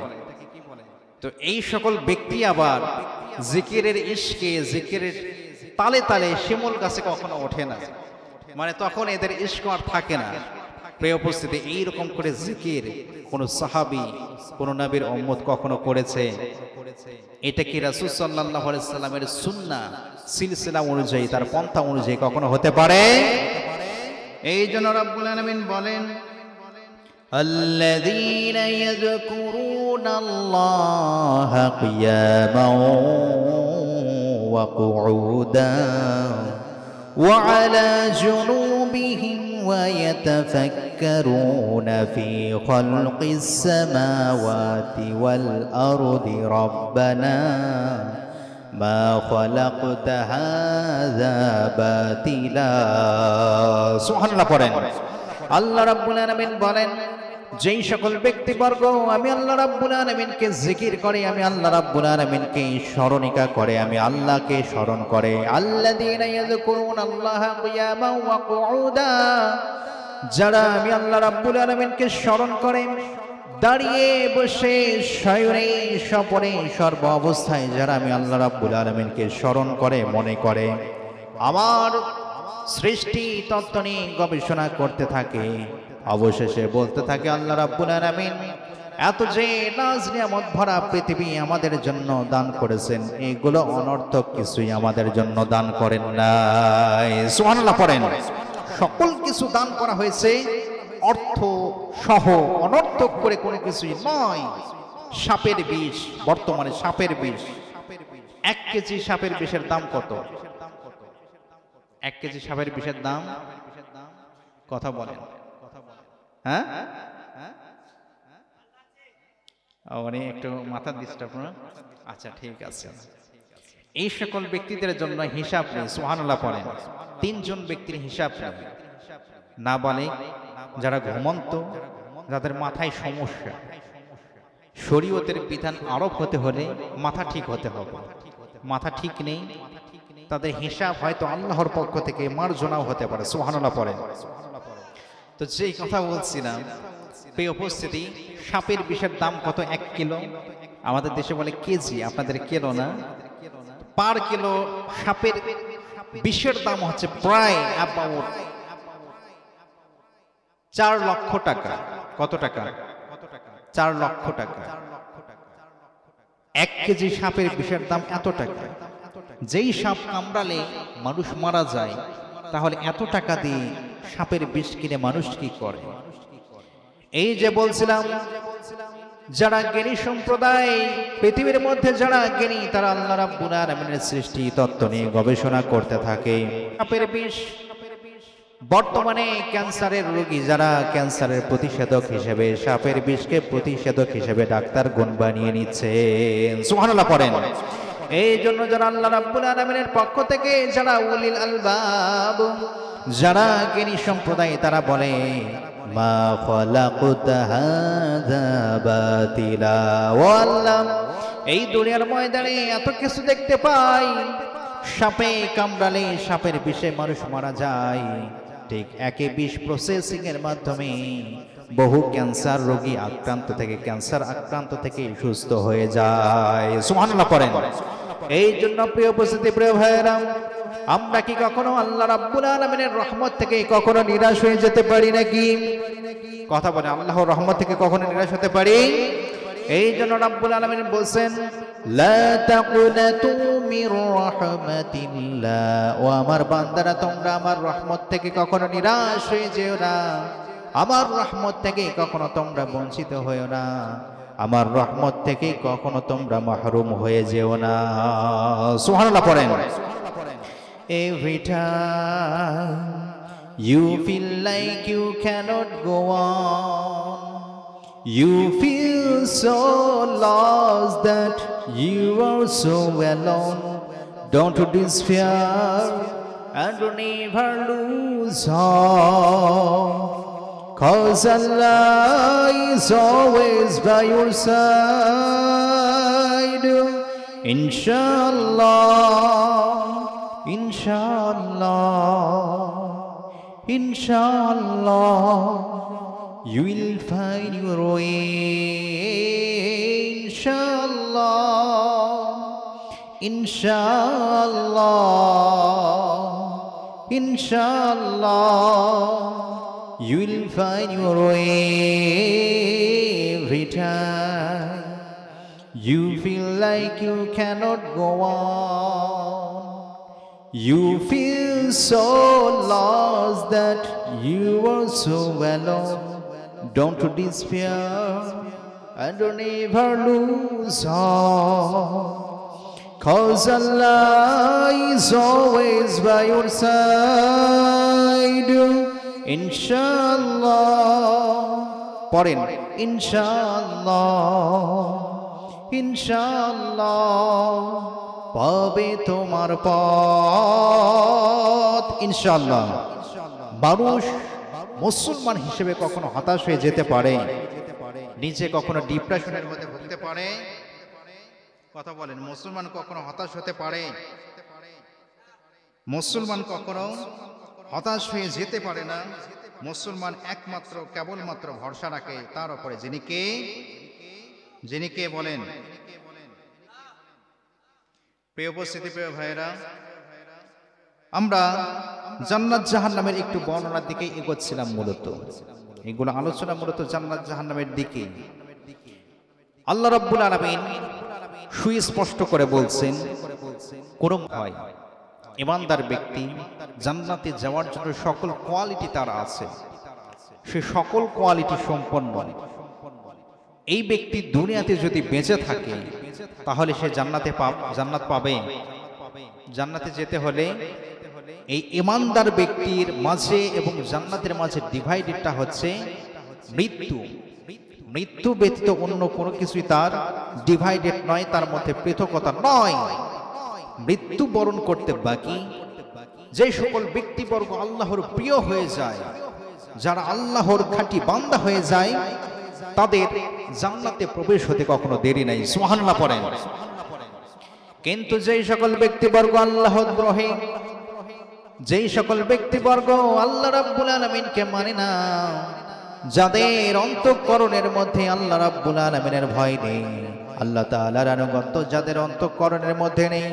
তো এই সকল ব্যক্তি আবার জিকিরের ইশকে, জিকিরের তালে তালে শিমুল গাছে কখনো ওঠে না, মানে তখন এদের ইশক আর থাকে না। প্রিয় উপস্থিতি, এইরকম করে জিকির কোন সাহাবী, কোন নবীর উম্মত কখনো করেছে? এটা কি রাসূল সাল্লাল্লাহু আলাইহি সাল্লামের সুন্নাহ সিলসিলা অনুযায়ী, তার পন্থা অনুযায়ী কখনো হতে পারে? এই জন্য রব্বুল আলামিন বলেন আল্লাযীনা ইয়াযকুরুনাল্লাহা কিয়ামান ওয়া কুউদান ওয়া আলা জুনুবিহিম ওয়া ইয়াতাফাক্কারুনা ফি খালকিস সামাওয়াতি ওয়াল আরদি রাব্বানা মা খালাকতা হাযা বাতিলা। সুবহানাল্লাহ পড়েন। আল্লাহ রাব্বুল আলামিন বলেন যেই সকল ব্যক্তিবর্গ আমি আল্লাহ রাব্বুল আলামিনকে জিকির করে, আমি আল্লাহ রাব্বুল আলামিনকে স্মরণিকা করে, আমি আল্লাহকে স্মরণ করে, আল্লাযীনা ইয়াযকুরুনাল্লাহা কিয়ামান ওয়া কুউদা, যারা আমি আল্লাহ রাব্বুল আলামিনকে স্মরণ করে দাঁড়িয়ে বসে শয়নে স্বপনে সর্ব অবস্থায়, যারা আমি আল্লাহ রাব্বুল আলামিনকে স্মরণ করে মনে করে, আমার সৃষ্টি তত্ত্ব নিয়ে গবেষণা করতে থাকে, অবশেষে বলতে থাকে আল্লাহ রাব্বুল আলামিন এত যে নাজ নিয়ামত ভরা পৃথিবী আমাদের জন্য দান করেছেন, এগুলো অনর্থক কিছুই আমাদের জন্য দান করেন নাই। সুবহানাল্লাহ পড়েন। সকল কিছু দান করা হয়েছে অর্থ সহ, অনর্থক করে কোনো কিছুই নয়। সাপের বিষ, বর্তমানে সাপের বিষ, 1 কেজি সাপের বিষের দাম কত? 1 কেজি সাপের বিষের দাম কথা বলেন। হ্যাঁ, মানে একটু মাথা ডিস্টার্ব না? আচ্ছা ঠিক আছে। এই সকল ব্যক্তিদের জন্য হিসাব নেই। সুবহানাল্লাহ পড়েন। 3 জন ব্যক্তির হিসাব নেই। নাবালিগ, যারা ঘুমন্ত, যাদের মাথায় সমস্যা, শরীয়তের বিধান আরোপ হতে হলে মাথা ঠিক হতে হবে, মাথা ঠিক নেই, তাদের হিসাব হয়তো আল্লাহর পক্ষ থেকে মার্জনাও হতে পারে। সুবহানাল্লাহ পড়েন। তো যেই কথা বলছিলাম, প্রিয় উপস্থিতি, সাপের বিষের দাম কত? 1 কিলো। আমাদের দেশে বলে কেজি, আপনাদের কিলো না। পার কিলো সাপের বিষের দাম হচ্ছে প্রায় 4 লক্ষ টাকা। কত টাকা? 4 লক্ষ টাকা। 1 কেজি সাপের বিষের দাম এত টাকা। যেই সাপ কামড়ালে মানুষ মারা যায়, তাহলে এত টাকা দিয়ে সাপের বিষ কিনে মানুষ কি করে? এই যে বলছিলাম, যারা জ্ঞানী সম্প্রদায়, পৃথিবীর মধ্যে যারা জ্ঞানী, তারা আল্লাহ রাব্বুল আলামিনের সৃষ্টি তত্ত্ব নিয়ে গবেষণা করতে থাকে। সাপের বিষ, বর্তমানে ক্যান্সারের রোগী যারা, ক্যান্সারের প্রতিষেধক হিসেবে সাপের বিষকে প্রতিষেধক হিসেবে ডাক্তার গুণ বানিয়ে নিচ্ছেন। সুবহানাল্লাহ পড়েন। এই জন্য যারা আল্লাহ রাব্বুল আলামিনের পক্ষ থেকে, যারা উলিল আলবাব, যারা জ্ঞানী সম্প্রদায়, তারা বলে মা খালাকুতা হাযা বাতিলা। ও আল্লাহ, এই দুনিয়ার ময়দানে এত কিছু দেখতে পাই, সাপে কামড়ালে সাপের বিষে মানুষ মারা যায়, ঠিক একই বিষ প্রসেসিং এর মাধ্যমে বহু ক্যান্সার রোগী ক্যান্সার আক্রান্ত থেকে সুস্থ হয়ে যায়। সুবহানাল্লাহ পড়েন। এই জন্য প্রিয় উপস্থিতি, প্রিয় ভাইয়েরা, আমরা কি কখনো আল্লাহ রাব্বুল আলামিনের রহমত থেকে কখনো নিরাশ হয়ে যেতে পারি নাকি? কথা বলে, আল্লাহর রহমত থেকে কখনো নিরাশ হতে পারি? এই জন্য রাব্বুল আলামিন বলেন, লা তাকুনাতু মির রাহমাতিল্লাহ। ও আমার বান্দারা, তোমরা আমার রহমত থেকে কখনো নিরাশ হয়ে যেও না, আমার রহমত থেকে কখনো তোমরা বঞ্চিত হয়েও না, আমার রহমত থেকে কখনো তোমরা মাহরুম হয়ে যেও না। সুবহানাল্লাহ পড়েন। Every time you feel like you cannot go on, you feel so lost that you are so alone, don't despair and never lose hope, 'cause Allah is always by your side. Inshallah, Inshallah, Inshallah, you will find your way. Inshallah, Inshallah, Inshallah, you will find your way. Every time you feel like you cannot go on, you feel so lost that you are so alone, don't despair and never lose hope, 'cause Allah is always by your side. Inshallah, পড়েন, Inshallah, Inshallah, পাবে তোমার পথ। ইনশাআল্লাহ। মানুষ মুসলমান হিসেবে কখনো হতাশ হয়ে যেতে পারে, নিজে কখনো ডিপ্রেশনের মধ্যে ভুগতে পারে। কথা বলেন, মুসলমান কখনো হতাশ হতে পারে? মুসলমান কখনো হতাশ হয়ে যেতে পারে না। মুসলমান একমাত্র কেবলমাত্র ভরসা রাখে তার উপরে, যিনি কে বলেন? প্রিয় উপস্থিতি, প্রিয় ভাইয়েরা, আমরা জান্নাত জাহান্নামের একটু বর্ণনার দিকে এগোচ্ছিলাম। মূলত এগুলো আলোচনা মূলত জান্নাত জাহান্নামের দিকে। আল্লাহ রাব্বুল আলামিন সুস্পষ্ট করে বলছেন, কোন হয় ঈমানদার ব্যক্তি জান্নাতে যাওয়ার জন্য সকল কোয়ালিটি তার আছে, সে সকল কোয়ালিটি সম্পন্ন। এই ব্যক্তি দুনিয়াতে যদি বেঁচে থাকে, তাহলে সে জান্নাত পাবে। জান্নাতে যেতে হলে এই ঈমানদার ব্যক্তির মাঝে এবং জান্নাতের মাঝে ডিভাইডেডটা হচ্ছে মৃত্যু। মৃত্যু ব্যতীত অন্য কোনো কিছুই তার ডিভাইডেড নয়, তার মধ্যে পৃথকতা নয়। মৃত্যু বরণ করতে বাকি। যে সকল ব্যক্তিবর্গ আল্লাহর প্রিয় হয়ে যায়, যারা আল্লাহর খাঁটি বান্দা হয়ে যায়, তাদের জান্নাতে প্রবেশ হতে কখনো দেরি নাই। সুবহানাল্লাহ পড়েন। কিন্তু যেই সকল ব্যক্তিবর্গ আল্লাহর দ্রোহী, যেই সকল ব্যক্তিবর্গ আল্লাহ রাব্বুল আলামিনকে মানে না, যাদের অন্তঃকরণের মধ্যে আল্লাহ রাব্বুল আলামিনের ভয় নেই, আল্লাহ তাআলার আনুগত্য যাদের অন্তঃকরণের মধ্যে নেই,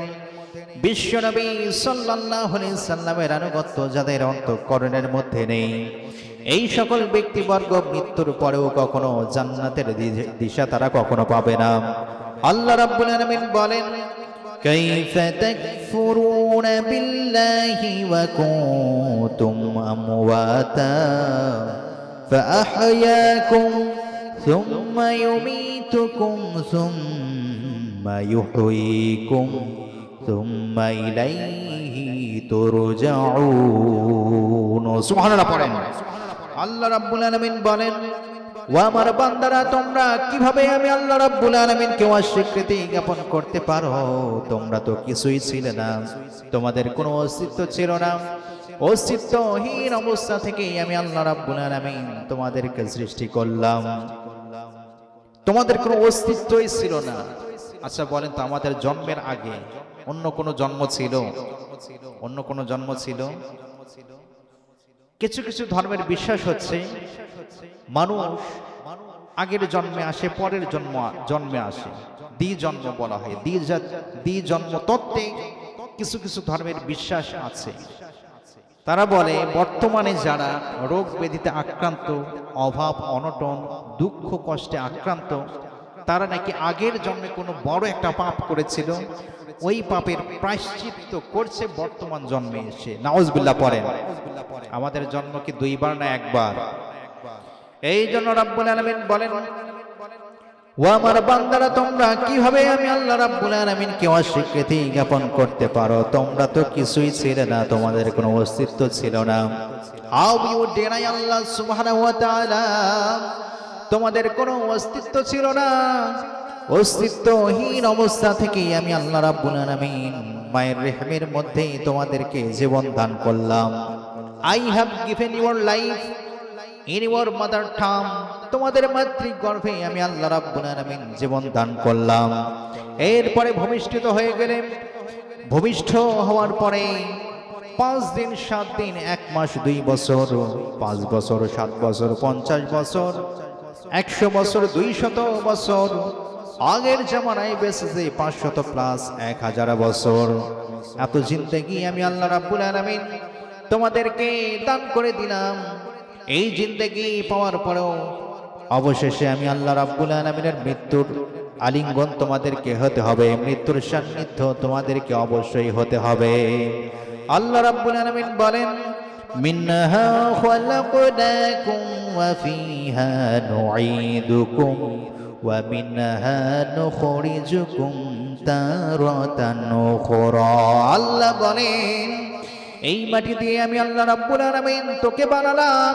বিশ্বনবী সাল্লাল্লাহু আলাইহি সাল্লামের আনুগত্য যাদের অন্তঃকরণের মধ্যে নেই, এই সকল ব্যক্তিবর্গ মৃত্যুর পরেও কখনো জান্নাতের দিশা তারা কখনো পাবে না। আল্লাহ রাব্বুল আলামিন বলেন, কাইফা তাকফুরুনা বিল্লাহি ওয়া কুনতুম আমওয়াতা ফাআহইয়াকুম সুম্মা ইউমীতুকুম সুম্মা ইউহয়িকুম সুম্মা ইলাইহি তুরজাউন। সুবহানাল্লাহ পড়েন। আল্লাহ রাব্বুল আলামিন বলেন, ও আমার বান্দারা, তোমরা কিভাবে আমি আল্লাহ রাব্বুল আলামিনকে অস্বীকৃতি জ্ঞাপন করতে পারো? তোমরা তো কিছুই ছিলে না, তোমাদের কোনো অস্তিত্ব ছিল না। অস্তিত্বহীন অবস্থা থেকে আমি আল্লাহ রাব্বুল আলামিন তোমাদেরকে সৃষ্টি করলাম, তোমাদের কোনো অস্তিত্বই ছিল না। আচ্ছা বলেন তো, আমাদের জন্মের আগে অন্য কোনো জন্ম ছিল? অন্য কোনো জন্ম ছিল? কিছু কিছু ধর্মের বিশ্বাস হচ্ছে মানুষ আগের জন্মে আসে, পরের জন্মে আসে, দ্বিজন্ম বলা হয়। দ্বিজন্ম তত্ত্বে কিছু কিছু ধর্মের বিশ্বাস আছে। তারা বলে বর্তমানে যারা রোগ ব্যাধিতে আক্রান্ত, অভাব অনটন দুঃখ কষ্টে আক্রান্ত, তারা নাকি আগের জন্মে কোনো বড় একটা পাপ করেছিল, ওই পাপের প্রায়শ্চিত্ত করছে বর্তমান জন্মে এসে। নাউজুবিল্লাহ পড়েন। আমাদের জন্ম কি দুইবার না একবার? এই জন্য রাব্বুল আলামিন বলেন, ও আমার বান্দারা, তোমরা কিভাবে আমি আল্লাহ রাব্বুল আলামিনকে অস্বীকৃতি জ্ঞাপন করতে পারো? তোমরা তো কিছুই ছিলে না, তোমাদের কোনো অস্তিত্ব ছিল না। How you deny Allah subhanahu wa ta'ala? তোমাদের কোনো অস্তিত্ব ছিল না। অস্তিত্বহীন অবস্থা থেকে আমি আল্লাহ রাব্বুল আলামিন মায়ের রেহমের মধ্যে তোমাদেরকে জীবন দান করলাম। I have given your life in your mother tongue, তোমাদের মাতৃগর্ভে আমি আল্লাহ রাব্বুল আলামিন জীবন দান করলাম। এরপরে ভূমিষ্ঠিত হয়ে গেলেন। ভূমিষ্ঠ হওয়ার পরে 5 দিন 7 দিন 1 মাস 2 বছর 5 বছর 7 বছর 50 বছর 100 বছর 200 বছর, আগের জামানায় বেঁচেছে 500 প্লাস 1000 বছর। এত জিন্দেগি আমি আল্লাহ রাব্বুল আলামিন তোমাদেরকে দান করে দিলাম। এই জিন্দেগি পাওয়ার পরেও অবশেষে আমি আল্লাহ রাব্বুল আলামিনের মৃত্যুর আলিঙ্গন তোমাদেরকে হতে হবে, মৃত্যুর সান্নিধ্য তোমাদেরকে অবশ্যই হতে হবে। আল্লাহ রাব্বুল আলামিন বলেন, মিনহা খালাকনাকুম ওয়া ফিহা নুঈদুকুম ওয়া মিনহা নুখরিজুকুম তারাতান উখরা। আল্লাহ বলেন, এই মাটি দিয়ে আমি আল্লাহ রাব্বুল আলামিন তোকে বানালাম,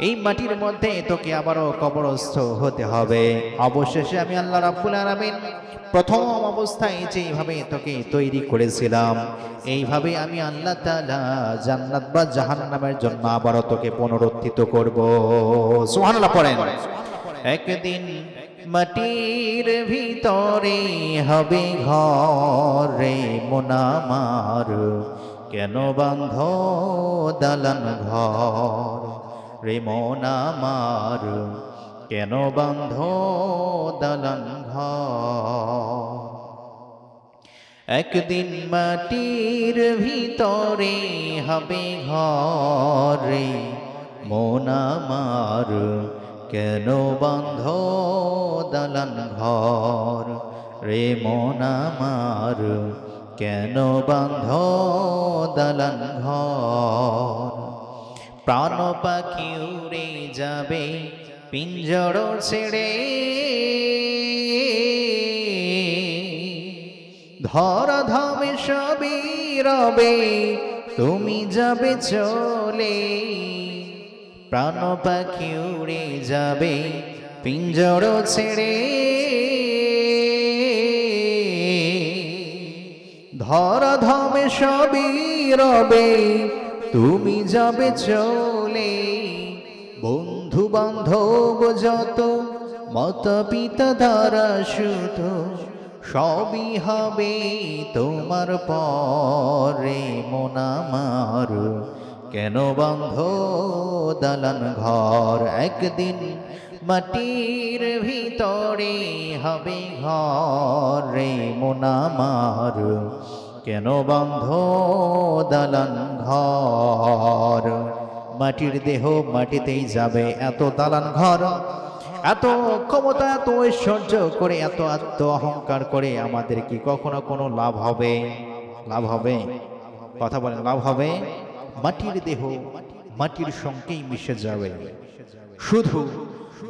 এই মাটির মধ্যে তোকে আবারও কবরস্থ হতে হবে। অবশেষে আমি আল্লাহ রাব্বুল আলামিন প্রথম অবস্থায় যেভাবে তোকে তৈরি করেছিলাম, এইভাবে আমি আল্লাহ তাআলা জান্নাত বা জাহান্নামের জন্য আবারও তোকে পুনরুত্থিত করব। সুবহানাল্লাহ পড়েন। একদিন মাটির ভিতরে হবে ঘর রে মন আমার, কেন বাঁধ দালান ঘর রে মন আমার, কেন বাঁধ দালান ঘর। একদিন মাটির ভিতরে হবে ঘর রে মন আমার, কেন বাঁধ দালান ঘর রে মন আমার, কেন বাঁধ দালান ঘর। প্রাণ পাখি উড়ে যাবে পিঞ্জর ছেড়ে, ধরা ধামে সবই রবে তুমি যাবে চলে। প্রাণ পাখি উড়ে যাবে পিঞ্জর ছেড়ে, ধরা ধামে সবই রবে তুমি যাবে চলে। বন্ধু বান্ধব যত মাতা পিতা দ্বারা সুত, সবই হবে তোমার পরে মন আমার, কেন বাঁধ দালান ঘর। একদিন মাটির ভিতরে হবে ঘর রে মন আমার, কেন বাঁধ দালান ঘর। মাটির দেহ মাটিতেই যাবে। এত দালান ঘর, এত ক্ষমতা, এত ঐশ্বর্য করে, এত আত্ম অহংকার করে আমাদের কি কখনো কোনো লাভ হবে? লাভ হবে? কথা বলেন, লাভ হবে? মাটির দেহ মাটির সঙ্গেই মিশে যাবে। শুধু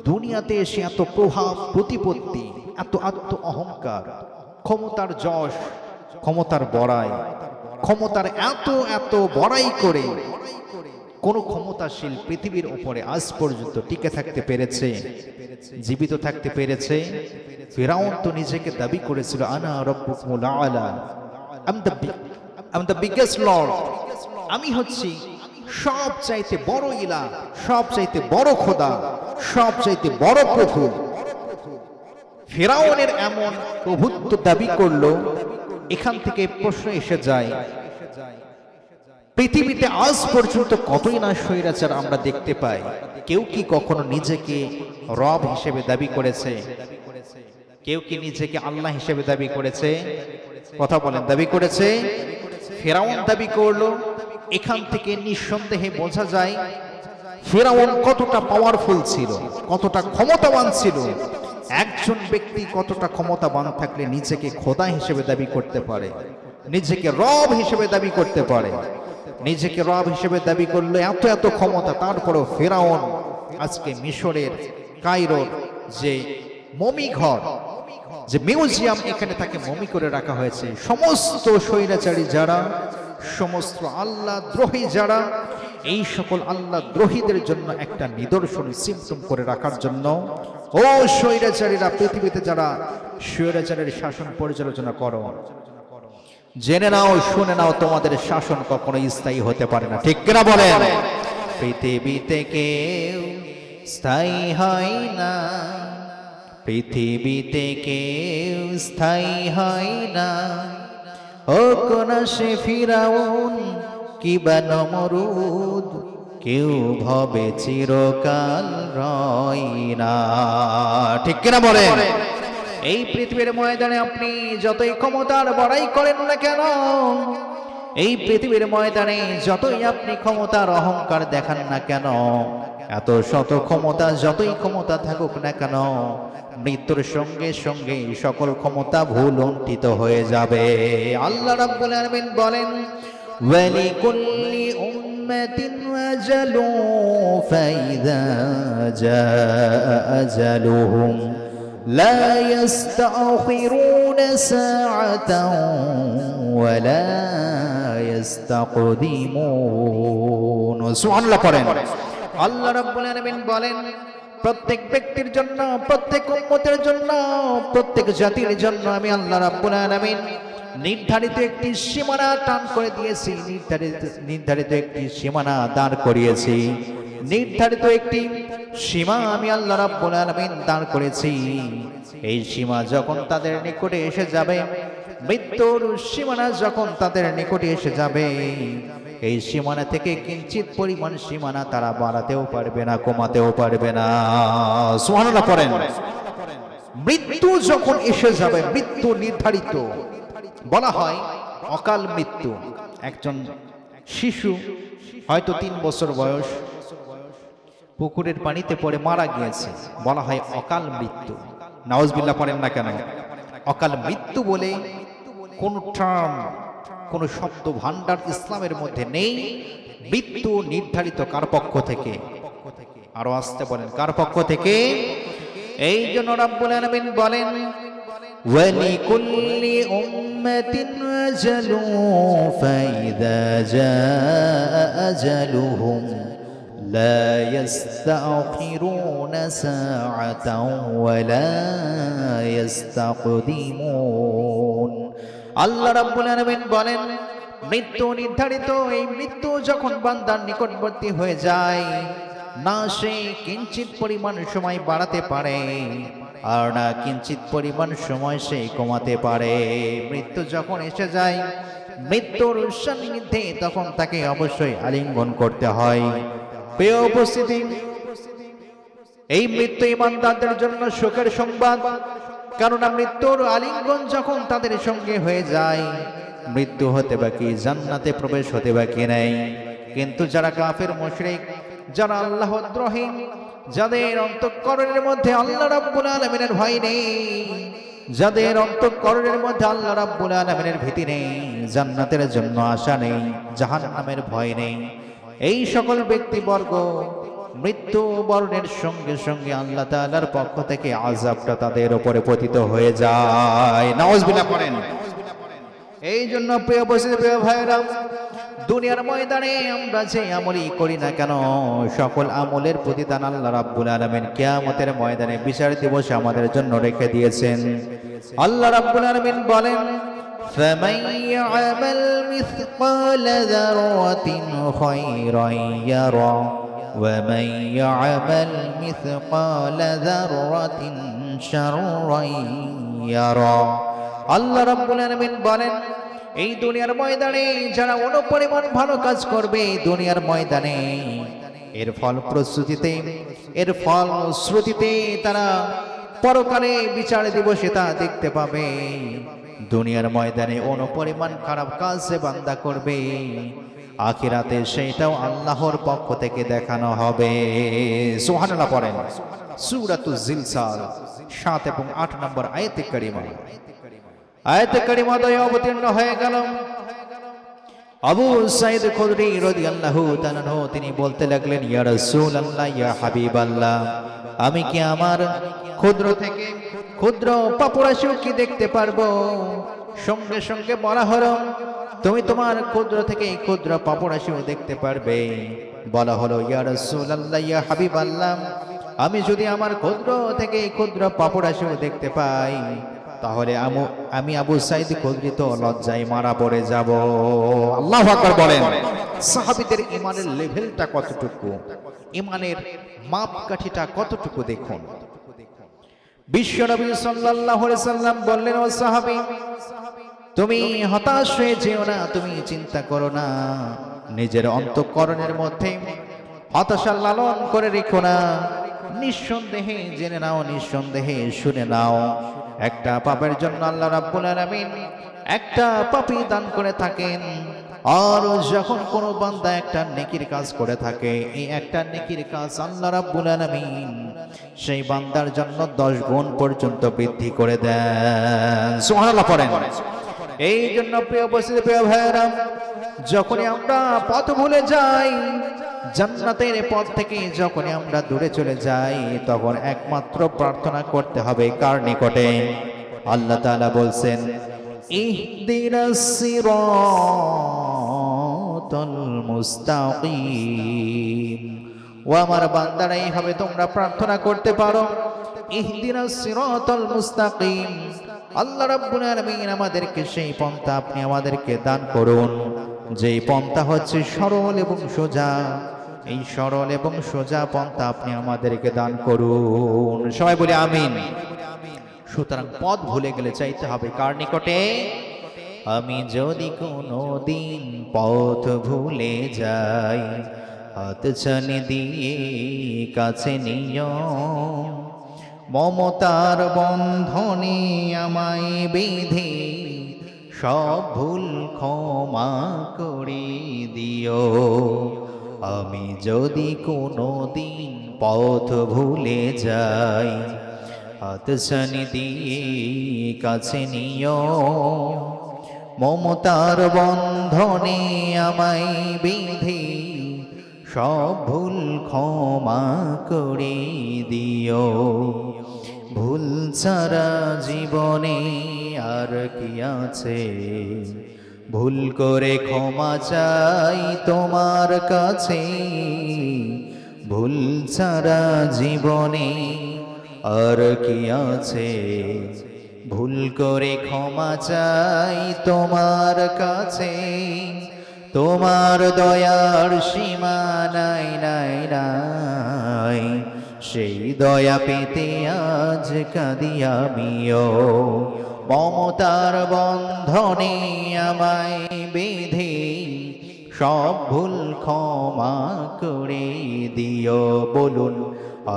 দুনিয়াতে এসে এত প্রভাব প্রতিপত্তি, এত আত্ম অহংকার, ক্ষমতার যশ, ক্ষমতার বড়াই, ক্ষমতার এত এত বড়াই করে কোন ক্ষমতাশীল পৃথিবীর উপরে আজ পর্যন্ত টিকে থাকতে পেরেছে, জীবিত থাকতে পেরেছে? ফিরাউন তো নিজেকে দাবি করেছিল, আনা রাব্বুকুমুল আলা, I am the biggest Lord, আমি হচ্ছি সবচাইতে বড় ইলাহ, সবচাইতে বড় খোদা, সবচাইতে বড় প্রভু। ফিরাউনের এমন প্রভুত্ব দাবি করলো, এখান থেকে প্রশ্ন এসে যায়, পৃথিবীতে আজ পর্যন্ত কতই না স্বৈরাচার আমরা দেখতে পাই, কেউ কি কখনো নিজেকে রব হিসেবে দাবি করেছে? কেউ কি নিজেকে আল্লাহ হিসেবে দাবি করেছে? কথা বলেন, দাবি করেছে? ফিরাউন দাবি করলো। এখান থেকে নিঃসন্দেহে বোঝা যায় ফিরাউন কতটা পাওয়ারফুল ছিল, কতটা ক্ষমতাবান ছিল। একজন ব্যক্তি কতটা ক্ষমতাবান থাকলে নিজেকে খোদা হিসেবে দাবি করতে পারে, নিজেকে রব হিসেবে দাবি করতে পারে। নিজেকে রব হিসেবে দাবি করলে এত এত ক্ষমতা, তারপরেও ফিরাউন আজকে মিশরের কায়রোর যে মমি ঘর, যে মিউজিয়াম, এখানে তাকে মমি করে রাখা হয়েছে। সমস্ত স্বৈরাচারী যারা, সমস্ত আল্লাহ দ্রোহী যারা, এই সকল আল্লাহ দ্রোহীদের জন্য একটা নিদর্শন, সিম্পটম করে রাখার জন্য, ও স্বৈরাচারীরা, পৃথিবীতে যারা স্বৈরাচারের শাসন পরিচালনা করো, জেনে নাও, শুনে নাও, তোমাদের শাসন কখনো স্থায়ী হতে পারে না। ঠিক কিনা বলেন? পৃথিবীতে কেউ স্থায়ী হয় না, পৃথিবীতে কেউ স্থায়ী হয় না। ও কোন সে ফিরাউন কিবা নমরুদ, কেউ ভবে চিরকাল রয় না। ঠিক কিনা বলেন? এই পৃথিবীর ময়দানে আপনি যতই ক্ষমতার বড়াই করেন না কেন, এই পৃথিবীর ময়দানে যতই আপনি ক্ষমতার অহংকার দেখান না কেন, এত শত ক্ষমতা, যতই ক্ষমতা থাকুক না কেন, মৃত্যুর সঙ্গে সঙ্গে সকল ক্ষমতা ভুলুণ্ঠিত হয়ে যাবে। আল্লাহ রাব্বুল আলামিন বলেন, ওয়ালিকুল্লি উম্মাতিন আজালুন ফাইযা জাআ আজালুহুম লা ইস্তাখিরুনা সাআতান ওয়া লা ইস্তাকদিমুন। সুবহানাল্লাহ পড়েন। আল্লাহ রাব্বুল আলামিন বলেন, প্রত্যেক ব্যক্তির জন্য, প্রত্যেক উম্মতের জন্য, প্রত্যেক জাতির জন্য আমি আল্লাহ রাব্বুল আলামিন নির্ধারিত একটি সীমানা টান করে দিয়েছি, নির্ধারিত একটি সীমানা দাঁড় করিয়েছি, নির্ধারিত একটি সীমা আমি আল্লাহ রাব্বুল আলামিন দাঁড় করেছি। এই সীমা যখন তাদের নিকটে এসে যাবে, মৃত্যুর সীমানা যখন তাদের নিকটে এসে যাবে, এই সীমানা থেকে কিঞ্চিত পরিমাণ সীমানা তারা বাড়াতেও পারবে না, কমাতেও পারবে না। সুবহানাল্লাহ পড়েন। মৃত্যু যখন এসে যাবে, মৃত্যু নির্ধারিত, বলা হয় অকাল মৃত্যু। একজন শিশু হয়তো 3 বছর বয়স, পুকুরের পানিতে পড়ে মারা গিয়েছে, বলা হয় অকাল মৃত্যু। নাউজুবিল্লাহ পড়েন না কেন? অকাল মৃত্যু বলে কোন টার্ম, কোন শব্দ ভান্ডার ইসলামের মধ্যে নেই। মৃত্যু নির্ধারিত কার পক্ষ থেকে? আরো আসতে বলেন, কার পক্ষ থেকে? এই জন্য রাব্বুল আলামিন বলেন, ওয়ালিকুল্লি উম্মাতিন আজালুন ফাইযা জাআ আজালুহুম লা ইস্তাখিরুনা সাআতান ওয়া লা ইস্তাকদিমুন। আল্লাহ রাব্বুল আলামিন বলেন, মৃত্যু নির্ধারিত, এই মৃত্যু যখন বান্দার নিকটবর্তী হয়ে যায়, না সে কিঞ্চিত পরিমাণ সময় বাড়াতে পারে, আর না কিঞ্চিত পরিমাণ সময় সে কমাতে পারে। মৃত্যু যখন এসে যায়, মৃত্যুর সান্নিধ্যে তখন তাকে অবশ্যই আলিঙ্গন করতে হয়। প্রিয় উপস্থিতি, এই মৃত্যু ঈমানদারদের জন্য সুখের সংবাদ, কারণ মৃত্যুর আলিঙ্গন যখন তাদের সঙ্গে হয়ে যায়, মৃত্যু হতে বাকি, জান্নাতে প্রবেশ হতে বাকি নেই। কিন্তু যারা কাফের মুশরিক, যারা আল্লাহদ্রোহী, যাদের অন্তঃকরণের মধ্যে আল্লাহ রাব্বুল আলামিনের ভয় নেই, যাদের অন্তঃকরণের মধ্যে আল্লাহ রাব্বুল আলামিনের ভীতি নেই, জান্নাতের জন্য আশা নেই, জাহান্নামের ভয় নেই, এই সকল ব্যক্তিবর্গ মৃত্যু বরণের সঙ্গে সঙ্গে আল্লাহ তাআলার পক্ষ থেকে আযাবটা তাদের উপরে পতিত হয়ে যায়। নাউজুবিল্লাহ পড়েন। এই জন্য প্রিয় উপস্থিতি, প্রিয় ভাইরা, দুনিয়ার ময়দানে আমরা যে আমলই করি না কেন, সকল আমলের প্রতিদান আল্লাহ রাব্বুল আলামিন কিয়ামতের ময়দানে বিচার দিবসে আমাদের জন্য রেখে দিয়েছেন। আল্লাহ রাব্বুল আলামিন বলেন, فَمَن يَعْمَلْ مِثْقَالَ ذَرَّةٍ خَيْرًا يَرَهُ وَمَن يَعْمَلْ مِثْقَالَ ذَرَّةٍ شَرًّا يَرَهُ। আল্লাহ রাব্বুল আলামিন বলেন, এই দুনিয়ার ময়দানে যারা অনুপরিমাণ ভালো কাজ করবে, দুনিয়ার ময়দানে এর ফল প্রস্তুতিতে, এর ফল শ্রুতিতে তারা পরকালে বিচার দিবসে তা দেখতে পাবে। দুনিয়ার ময়দানে অনুপরিমাণ খারাপ কাজ যে বান্দা করবে, আখিরাতে সেইটাও আল্লাহর পক্ষ থেকে দেখানো হবে। সুবহানাল্লাহ পড়েন। সূরাতুজ জিলসাল 7 এবং 8 নম্বর আয়াতে কারিমা। আয়াতে কারিমায় অবতীর্ণ হয়ে গেল। আবু সাঈদ খুদরি রাদিয়াল্লাহু তাআলা তিনি বলতে লাগলেন, ইয়া রাসূলুল্লাহ, ইয়া হাবিবাল্লাহ, আমি কি আমার ক্ষুদ্র থেকে ক্ষুদ্র পাপরাশিও কি দেখতে পারবো? সঙ্গে সঙ্গে বলা হলো, তুমি তোমার ক্ষুদ্র থেকে ক্ষুদ্র পাপরাশিও দেখতে পারবে। বলা হলো, ইয়া রাসূলুল্লাহ, ইয়া হাবিবাল্লাহ, আমি যদি আমার ক্ষুদ্র থেকে ক্ষুদ্র পাপরাশিও দেখতে পাই, তাহলে আমি আবু সাঈদ খুদরি তো লজ্জায় মারা পড়ে যাব। আল্লাহু আকবার বলেন। সাহাবীদের ঈমানের লেভেলটা কতটুকু, ঈমানের মাপকাঠিটা কতটুকু দেখুন। বিশ্বনবী সাল্লাল্লাহু আলাইহি সাল্লাম বললেন, ও সাহাবী, তুমি হতাশ হয়ে যেও না, তুমি চিন্তা করো না, নিজের অন্তঃকরণের মধ্যে হতাশা লালন করে রেখো না। নিঃসন্দেহে জেনে নাও, নিঃসন্দেহে শুনে নাও, একটা পাপের জন্য আল্লাহ রাব্বুল আলামিন একটা পাপী দান করে থাকেন। আর যখন কোনো বান্দা একটা নেকির কাজ করে থাকে, এই একটা নেকির কাজ আল্লাহ রাব্বুল আলামিন সেই বান্দার জন্য 10 গুণ পর্যন্ত বৃদ্ধি করে দেন। সুবহানাল্লাহ পড়েন। এই জন্য প্রিয় উপস্থিতি, প্রিয় ভাইরা, যখনই আমরা পথ ভুলে যাই, জান্নাতের পথ থেকে যখনই আমরা দূরে চলে যাই, তখন একমাত্র প্রার্থনা করতে হবে কার নিকটে? আল্লাহ তাআলা বলছেন, ইহদিনাস সিরাতাল মুস্তাকিম। ও আমার বান্দারা, এইভাবে তোমরা প্রার্থনা করতে পারো, ইহদিনাস সিরাতাল মুস্তাকিম। আল্লাহ রাব্বুল আলামিন আমাদেরকে সেই পন্থা আপনি আমাদেরকে দান করুন, যেই পন্থা হচ্ছে সরল এবং সোজা। এই সরল এবং সোজা পন্থা আপনি আমাদেরকে দান করুন। সবাই বলি আমিন। সুতরাং পথ ভুলে গেলে চাইতে হবে কার নিকটে? আমি যদি কোনো দিন পথ ভুলে যাই, হাতছানি দিয়ে কাছে নিও, মমতার বন্ধনে আমায় বেঁধে সব ভুল ক্ষমা করে দিও। আমি যদি কোনো দিন পথ ভুলে যাই, হাতছানি দিয়ে কাছে নিও, মমতার বন্ধনে আমায় বেঁধে সব ভুল ক্ষমা করে দিও। ভুল ছাড়া জীবনে আর কি আছে, ভুল করে ক্ষমা চাই তোমার কাছে। ভুল ছাড়া জীবনে আর কি আছে, ভুল করে ক্ষমা চাই তোমার কাছে। তোমার দয়ার সীমা নাই নাই নাই, সেই দয়া পেতে আজ কাঁদি আমিও। মমতার বন্ধনে আমায় বেঁধে সব ভুল ক্ষমা করে দিও। বলুন,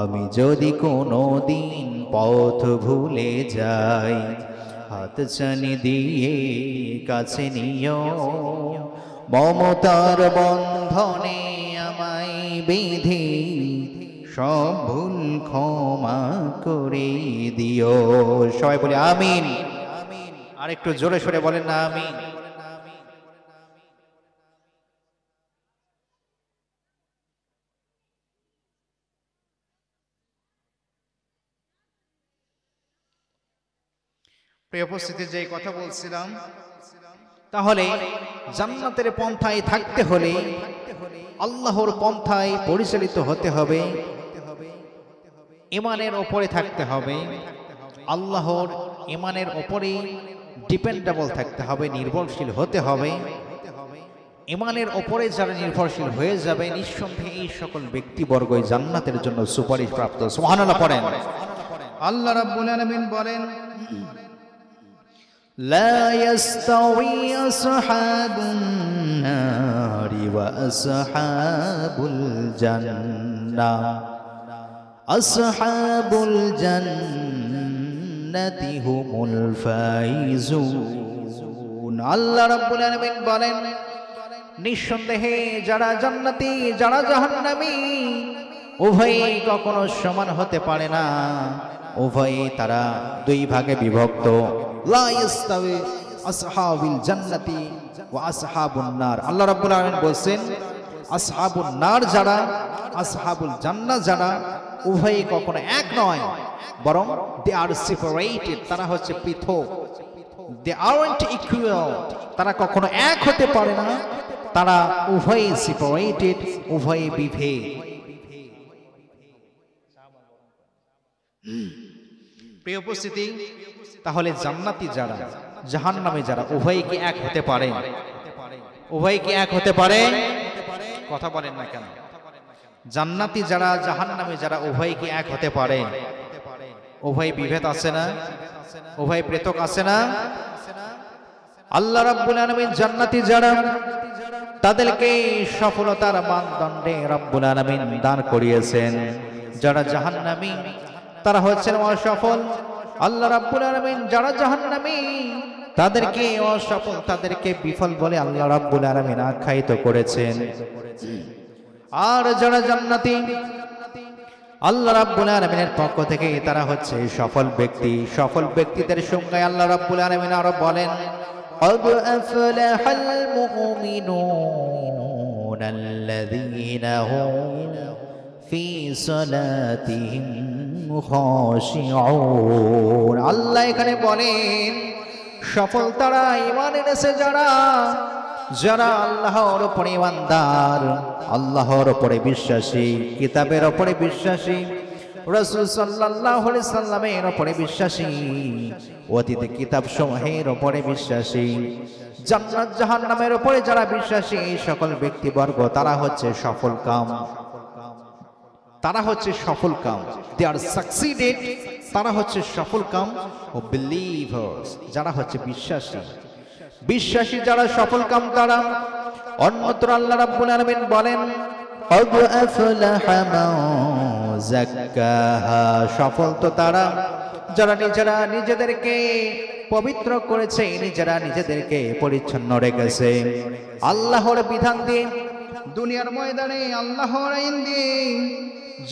আমি যদি কোনো দিন পথ ভুলে যাই, হাতছানি দিয়ে কাছে নিও, মমতার বন্ধনে আমায় বিধি সব ভুল ক্ষমা করে দিও। সবাই বলি আমিন। আর একটু জোরে সরে বলেন না আমিন। প্রিয় উপস্থিতি, যে কথা বলছিলাম, তাহলে জান্নাতের পন্থায় থাকতে হলে আল্লাহর পন্থায় পরিচালিত হতে হবে, ঈমানের উপরে থাকতে হবে, আল্লাহর ঈমানের উপরে ডিপেন্ডেবল থাকতে হবে, নির্ভরশীল হতে হবে। ঈমানের উপরে যারা নির্ভরশীল হয়ে যাবে, নিঃসন্দেহে এই সকল ব্যক্তিবর্গই জান্নাতের জন্য সুপারিশ প্রাপ্ত। সুবহানাল্লাহ পড়েন। আল্লাহ রাব্বুল আলামিন বলেন, لا يستوي أصحاب النار وأصحاب الجنة أصحاب الجنة هم الفائزون। আল্লাহ রাব্বুল আলামিন বলেন, নিঃসন্দেহে যারা জান্নাতি যারা জাহান্নামী উভয়ই কখনো সমান হতে পারে না, উভয়ই তারা দুই ভাগে বিভক্ত। লা ইস্তাওয়ি আসহাবুল জান্নাতি ওয়া আসহাবুন নার। আল্লাহ রাব্বুল আলামিন বলেন, আসহাবুন নার যারা, আসহাবুল জান্নাহ যারা, উভয়ই কখনো এক নয়, বরং দে আর সেপারেটেড, তারা হচ্ছে পৃথক। দে আরন্ট ইকুয়াল, তারা কখনো এক হতে পারে না, তারা উভয়ই সেপারেটেড, উভয়ই বিভেদ। প্রিয় উপস্থিতি, তাহলে জান্নাতি যারা জাহান্নামী যারা উভয়ই কি এক হতে পারে? উভয়ই কি এক হতে পারে? কথা বলেন না কেন? জান্নাতি যারা জাহান্নামী যারা উভয়ই কি এক হতে পারে? উভয় বিভেদ আছে না? উভয় পৃথক আছে না? আল্লাহ রাব্বুল আলামিন জান্নাতি যারা তাদেরকে সফলতার মানদণ্ডে রাব্বুল আলামিন দান করিয়েছেন, যারা জাহান্নামী তারা হচ্ছেন অসফল। আল্লাহ রাব্বুল আলামিন যারা জাহান্নামী তাদেরকে অসফল, তাদেরকে বিফল বলে আল্লাহ রাব্বুল আলামিন আখ্যায়িত করেছেন। আর যারা জান্নাতি আল্লাহ রাব্বুল আলামিনের পক্ষ থেকে তারা হচ্ছে সফল ব্যক্তি। সফল ব্যক্তিদের সংজ্ঞায় আল্লাহ রাব্বুল আলামিন আরো বলেন, قد أفلح المؤمنون الذين هم في صلاتهم خاشعون। আল্লাহ এখানে বলেন সফল তারা ঈমান এনেছে যারা, যারা আল্লাহর উপরে ঈমানদার, আল্লাহর উপরে বিশ্বাসী, কিতাবের উপরে বিশ্বাসী, রাসূল সাল্লাল্লাহু আলাইহি সাল্লামের উপরে বিশ্বাসী, অতীত কিতাব সমূহের উপরে বিশ্বাসী, জান্নাত জাহান্নামের উপরে যারা বিশ্বাসী, এই সকল ব্যক্তিবর্গ তারা হচ্ছে সফল কাম, তারা হচ্ছে সফল কাম। দে আর সাকসিডেড, তারা হচ্ছে সফল কাম ও বিলিভার্স, যারা হচ্ছে বিশ্বাসী। বিশ্বাসী যারা সফল কাম তারা। অন্যত্র আল্লাহ রাব্বুল আলামিন বলেন, قد أفلح من زكاها। সফল তো তারা যারা নিজেরা নিজেদেরকে পবিত্র করেছে, নিজেরা নিজেদেরকে পরিচ্ছন্ন রেখেছে, আল্লাহর বিধান দিয়ে, দুনিয়ার ময়দানে আল্লাহর আইন দিয়ে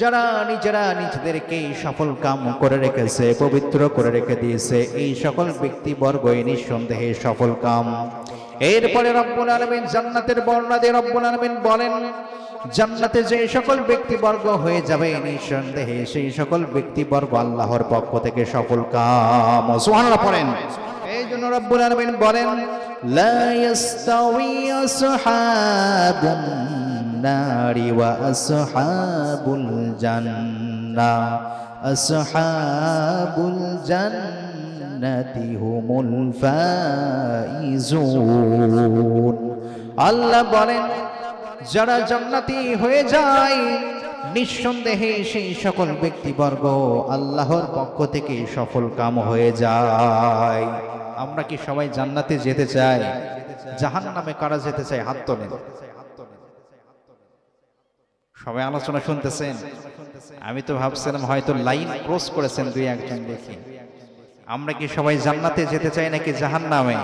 যারা নিজেরা নিজেদেরকে সফল কাম করে রেখেছে, পবিত্র করে রেখে দিয়েছে, এই সকল ব্যক্তিবর্গই নিঃসন্দেহে সফল কাম। এরপরে রব্বুল আলামিন জান্নাতের বর্ণনা দিয়ে রব্বুল আলামিন বলেন, জান্নাতে যে সকল ব্যক্তিবর্গ হয়ে যাবে নিঃসন্দেহে সেই সকল ব্যক্তিবর্গ আল্লাহর পক্ষ থেকে সফল কাম। সুবহানাল্লাহ পড়েন। এই জন্য রব্বুল আলামিন বলেন, লা ইয়াস্তাওয়ি আসহাবুন নারি ওয়া আসহাবুল জান্নাহ আসহাবুল জান্নাতি হুমুল ফাইজুন। আল্লাহ বলেন, যারা জান্নাতি হয়ে যায় নিঃসন্দেহে সেই সকল ব্যক্তিবর্গ আল্লাহর পক্ষ থেকে সফল কাম হয়ে যায়। আমরা কি সবাই জান্নাতে যেতে চাই? জাহান্নামে কারা যেতে চায়? হাত তোলেন। সবাই আলোচনা শুনতেছেন? আমি তো ভাবছিলাম হয়তো লাইন ক্রস করেছেন দুই একজন দেখি। আমরা কি সবাই জান্নাতে যেতে চাই নাকি জাহান্নামে?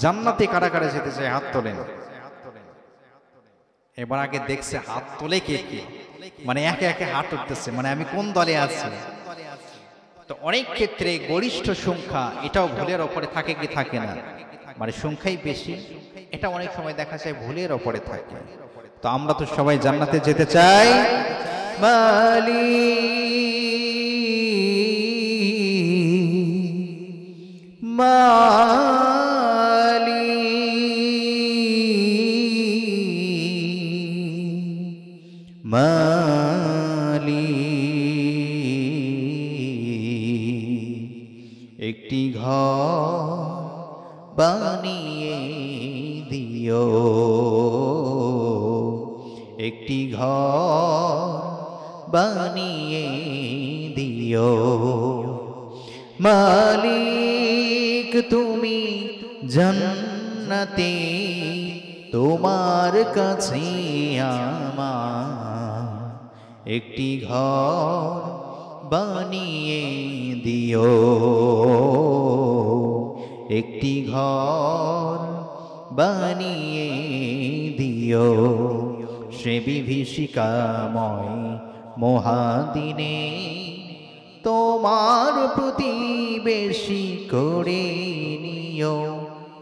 জান্নাতে কারা কারা যেতে চায়? হাত তোলেন। এবার আগে দেখছে হাত তোলে কে কে, মানে একে একে হাত উঠতেছে, মানে আমি কোন দলে আছি। তো অনেক ক্ষেত্রে গরিষ্ঠ সংখ্যা এটাও ভুলের ওপরে থাকে কি থাকে না, মানে সংখ্যাই বেশি, এটা অনেক সময় দেখা যায় ভুলের ওপরে থাকে। তো আমরা তো সবাই জান্নাতে যেতে চাই। মালি মালি একটি ঘর বানিয়ে দিও, একটি ঘর বানিয়ে দিও। মালিক তুমি জান্নাতে, তোমার কাছে আমার একটি ঘর বানিয়ে দিও, একটি ঘর বানিয়ে দিও। সে বিভীষিকাময় মহাদিনে তোমার প্রতিবেশী করে নিও।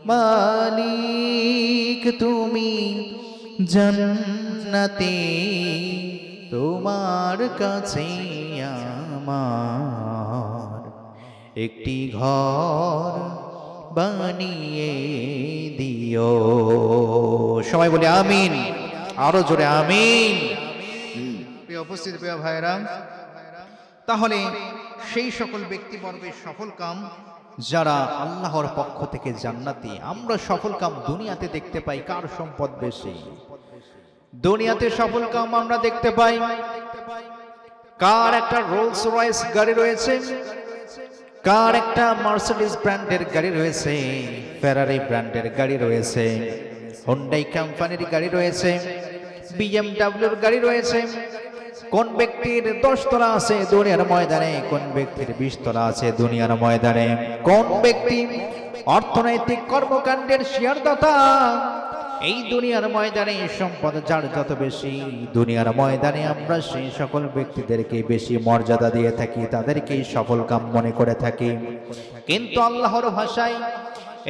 মালিক তুমি জান্নাতে, তোমার কাছে আমার একটি ঘর বানিয়ে দিও। সবাই বলে আমিন, আরো জোরে আমিন। প্রিয় উপস্থিত প্রিয় ভাইরা, তাহলে সেই সকল ব্যক্তিবর্গের সফল কাম যারা আল্লাহর পক্ষ থেকে জান্নাতি। আমরা সফল কাম দুনিয়াতে দেখতে পাই, কার সম্পদ বেশি। দুনিয়াতে সফল কাম আমরা দেখতে পাই কার একটা রোলস রয়েস গাড়ি রয়েছে, কার একটা মার্সিডিজ ব্র্যান্ডের গাড়ি রয়েছে, ফেরারি ব্র্যান্ডের গাড়ি রয়েছে, হুন্ডাই কোম্পানির গাড়ি রয়েছে, বিএমডব্লিউর গাড়ি রয়েছে। কোন ব্যক্তির 10 তলা আছে দুনিয়ার ময়দানে, কোন ব্যক্তির 20 তলা আছে দুনিয়ার ময়দানে, কোন ব্যক্তি অর্থনৈতিক কর্মকাণ্ডের শেয়ারদাতা। এই দুনিয়ার ময়দানে সম্পদ যার যত বেশি, দুনিয়ার ময়দানে আমরা সেই সকল ব্যক্তিদেরকে বেশি মর্যাদা দিয়ে থাকি, তাদেরকেই সফল কাম মনে করে থাকি। কিন্তু আল্লাহর ভাষায়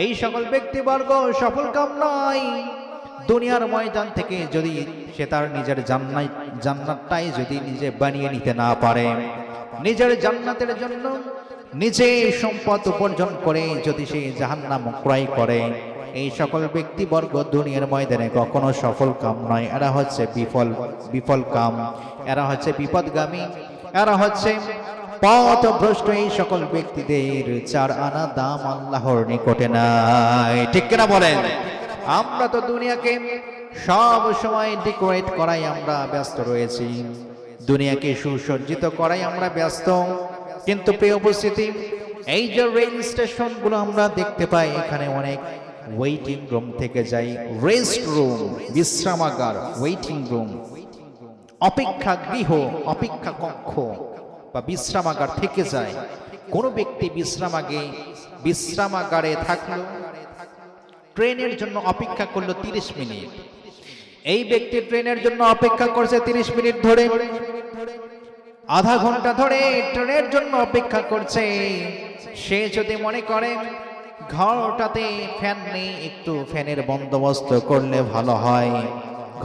এই সকল ব্যক্তিবর্গ সফল কাম নয়। দুনিয়ার ময়দান থেকে যদি সে তার নিজের জান্নাতটাই যদি নিজে বানিয়ে নিতে না পারে, নিজের জান্নাতের জন্য নিজে সম্পদ উপার্জন করে যদি সে জাহান্নাম ক্রয় করে, এই সকল ব্যক্তিবর্গ দুনিয়ার ময়দানে কখনো সফল কাম নয়। এরা হচ্ছে বিফল কাম, এরা হচ্ছে বিপদগামী, এরা হচ্ছে পথভ্রষ্ট। এই সকল ব্যক্তিদের 4 আনা দাম আল্লাহর নিকটে নাই। ঠিক কিনা বলেন? আমরা তো দুনিয়াকে সব সময় ডেকোরেট করাই আমরা ব্যস্ত রয়েছি, দুনিয়াকে সুসজ্জিত করাই আমরা ব্যস্ত। কিন্তু প্রিয় উপস্থিতি, এই যে রেল স্টেশন গুলো আমরা দেখতে পাই, এখানে অনেক ওয়েটিং রুম থেকে যাই, রেস্ট রুম, বিশ্রামাগার, ওয়েটিং রুম, অপেক্ষা গৃহ, অপেক্ষা কক্ষ বা বিশ্রামাগার থেকে যায়। কোন ব্যক্তি বিশ্রামাগারে থাকলো, ট্রেনের জন্য অপেক্ষা করলো 30 মিনিট। এই ব্যক্তি ট্রেনের জন্য অপেক্ষা করছে 30 মিনিট ধরে, আধা ঘন্টা ধরে ট্রেনের জন্য অপেক্ষা করছে। সে যদি মনে করে ঘরটাতে ফ্যান নেই, একটু ফ্যানের বন্দোবস্ত করলে ভালো হয়,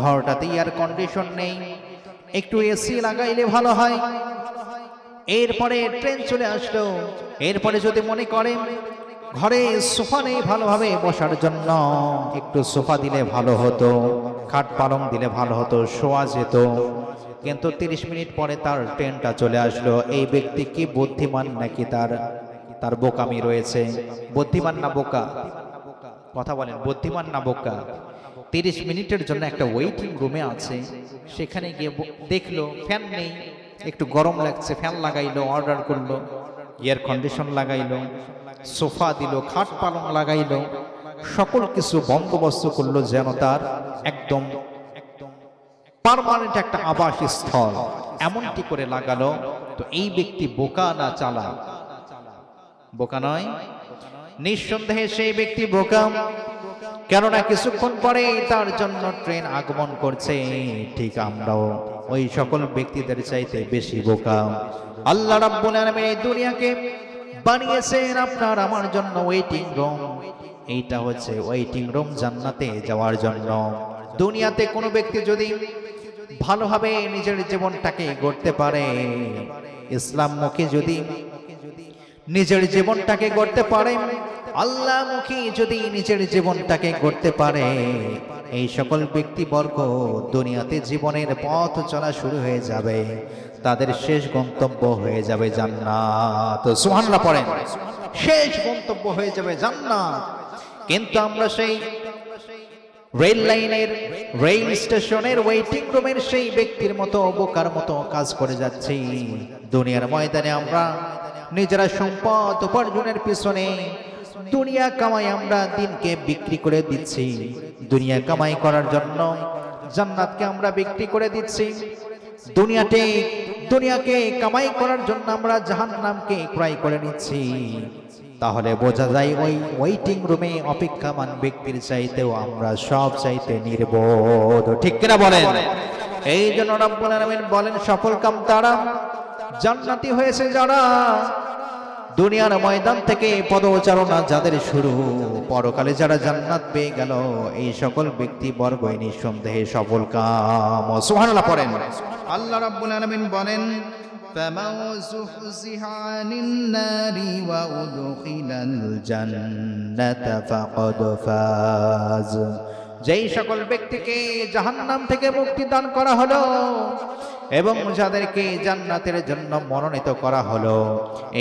ঘরটাতে এয়ার কন্ডিশন নেই, একটু এসি লাগাইলে ভালো হয়। এরপরে ট্রেন চলে আসলো, এরপরে যদি মনে করে ঘরে সোফা নেই ভালোভাবে বসার জন্য, একটু সোফা দিলে ভালো হতো, খাট পালং দিলে ভালো হতো, শোয়া যেত। কিন্তু 30 মিনিট পরে তার ট্রেনটা চলে আসলো। এই ব্যক্তি কি বুদ্ধিমান নাকি তার বোকামি রয়েছে? বুদ্ধিমান না বোকা? কথা বলেন, বুদ্ধিমান না বোকা? 30 মিনিটের জন্য একটা ওয়েটিং রুমে আছে, সেখানে গিয়ে দেখলো ফ্যান নেই, একটু গরম লাগছে, ফ্যান লাগাইলো, অর্ডার করলো, এয়ার কন্ডিশন লাগাইলো, সোফা দিল, খাট পালং লাগাইলো, সকল কিছু বন্দোবস্ত করলো যেন তার একদম পার্মানেন্ট একটা আবাসস্থল এমনটি করে লাগালো। তো এই ব্যক্তি বোকা না চালাক? বোকা নয়, নিঃসন্দেহে সেই ব্যক্তি বোকা, কেননা কিছুক্ষণ পরে তার জন্য ট্রেন আগমন করছে। ঠিক আমরাও ওই সকল ব্যক্তিদের চাইতে বেশি বোকা। আল্লাহ রাব্বুল আলামিন এই দুনিয়াকে বানিয়েছেন আপনার আমার জন্য ওয়েটিং রুম। এইটা হচ্ছে ওয়েটিং রুম জান্নাতে যাওয়ার জন্য। দুনিয়াতে কোনো ব্যক্তি যদি ভালোভাবে নিজের জীবনটাকে গড়তে পারে, ইসলামমুখী যদি নিজের জীবনটাকে গড়তে পারে, আল্লাহমুখী যদি নিজের জীবনটাকে গড়তে পারে, এই সকল ব্যক্তিবর্গ দুনিয়াতে জীবনের পথ চলা শুরু হয়ে যাবে, তাদের শেষ গন্তব্য হয়ে যাবে জান্নাত। সুবহানাল্লাহ পড়েন, শেষ গন্তব্য হয়ে যাবে জান্নাত। কিন্তু আমরা সেই রেল লাইনের, রেল স্টেশনের ওয়েটিং রুমের সেই ব্যক্তির মতো বোকার মতো কাজ করে যাচ্ছি। দুনিয়ার ময়দানে আমরা নিজেরা সম্পদ উপার্জনের পিছনে দুনিয়া কামাই আমরা দিনকে বিক্রি করে দিচ্ছি। দুনিয়া কামাই করার জন্য জান্নাতকে আমরা বিক্রি করে দিচ্ছি। দুনিয়াকে কামাই করার জন্য আমরা জাহান্নামকে ক্রয় করে নিচ্ছি। তাহলে বোঝা যায় ওই ওয়েটিং রুমে অপেক্ষামান ব্যক্তির চাইতেও আমরা সব চাইতে নির্বোধ। ঠিক কিনা বলেন? এই জন্য রব্বুল আলামিন বলেন, সফল কাম তারা, জান্নাতি হয়েছে যারা দুনিয়ার ময়দান থেকে পদচারণা যাদের শুরু, পরকালে যারা জান্নাত পেয়ে গেল, এই সকল ব্যক্তি বর্গ নিঃসন্দেহে সফল কাম। সুবহানাল্লাহ পড়েন। আল্লাহ রাব্বুল আলামিন বলেন, فَمَنْ زُحْزِحَ عَنِ النَّارِ وَأُدْخِلَ الْجَنَّةَ فَقَدْ فَازَ। যেই সকল ব্যক্তিকে জাহান্নাম থেকে মুক্তি দান করা হলো এবং যাদেরকে জান্নাতের জন্য মনোনীত করা হলো,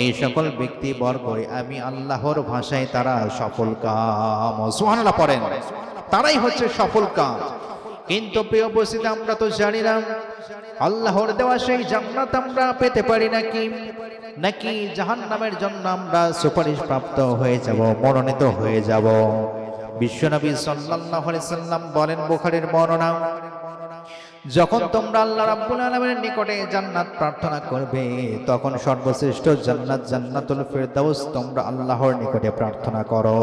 এই সকল ব্যক্তি বর্গই আমি আল্লাহর ভাষায় তারা সফল কাম। সুবহানাল্লাহ পড়েন, তারাই হচ্ছে সফল কাম। কিন্তু প্রিয় উপস্থিতি, আমরা তো জানি না আল্লাহর দেওয়া সেই জান্নাত আমরা পেতে পারি নাকি জাহান্নামের জন্য আমরা সুপারিশ প্রাপ্ত হয়ে যাব, মনোনীত হয়ে যাব। বিশ্বনবী সাল্লাল্লাহু আলাইহি সাল্লাম বলেন, বুখারীর বর্ণনা, যখন তোমরা আল্লাহ রাব্বুল আলামিনের নিকটে জান্নাত প্রার্থনা করবে, তখন সর্বশ্রেষ্ঠ জান্নাত জান্নাতুল ফেরদাউস তোমরা আল্লাহর নিকটে প্রার্থনা করো।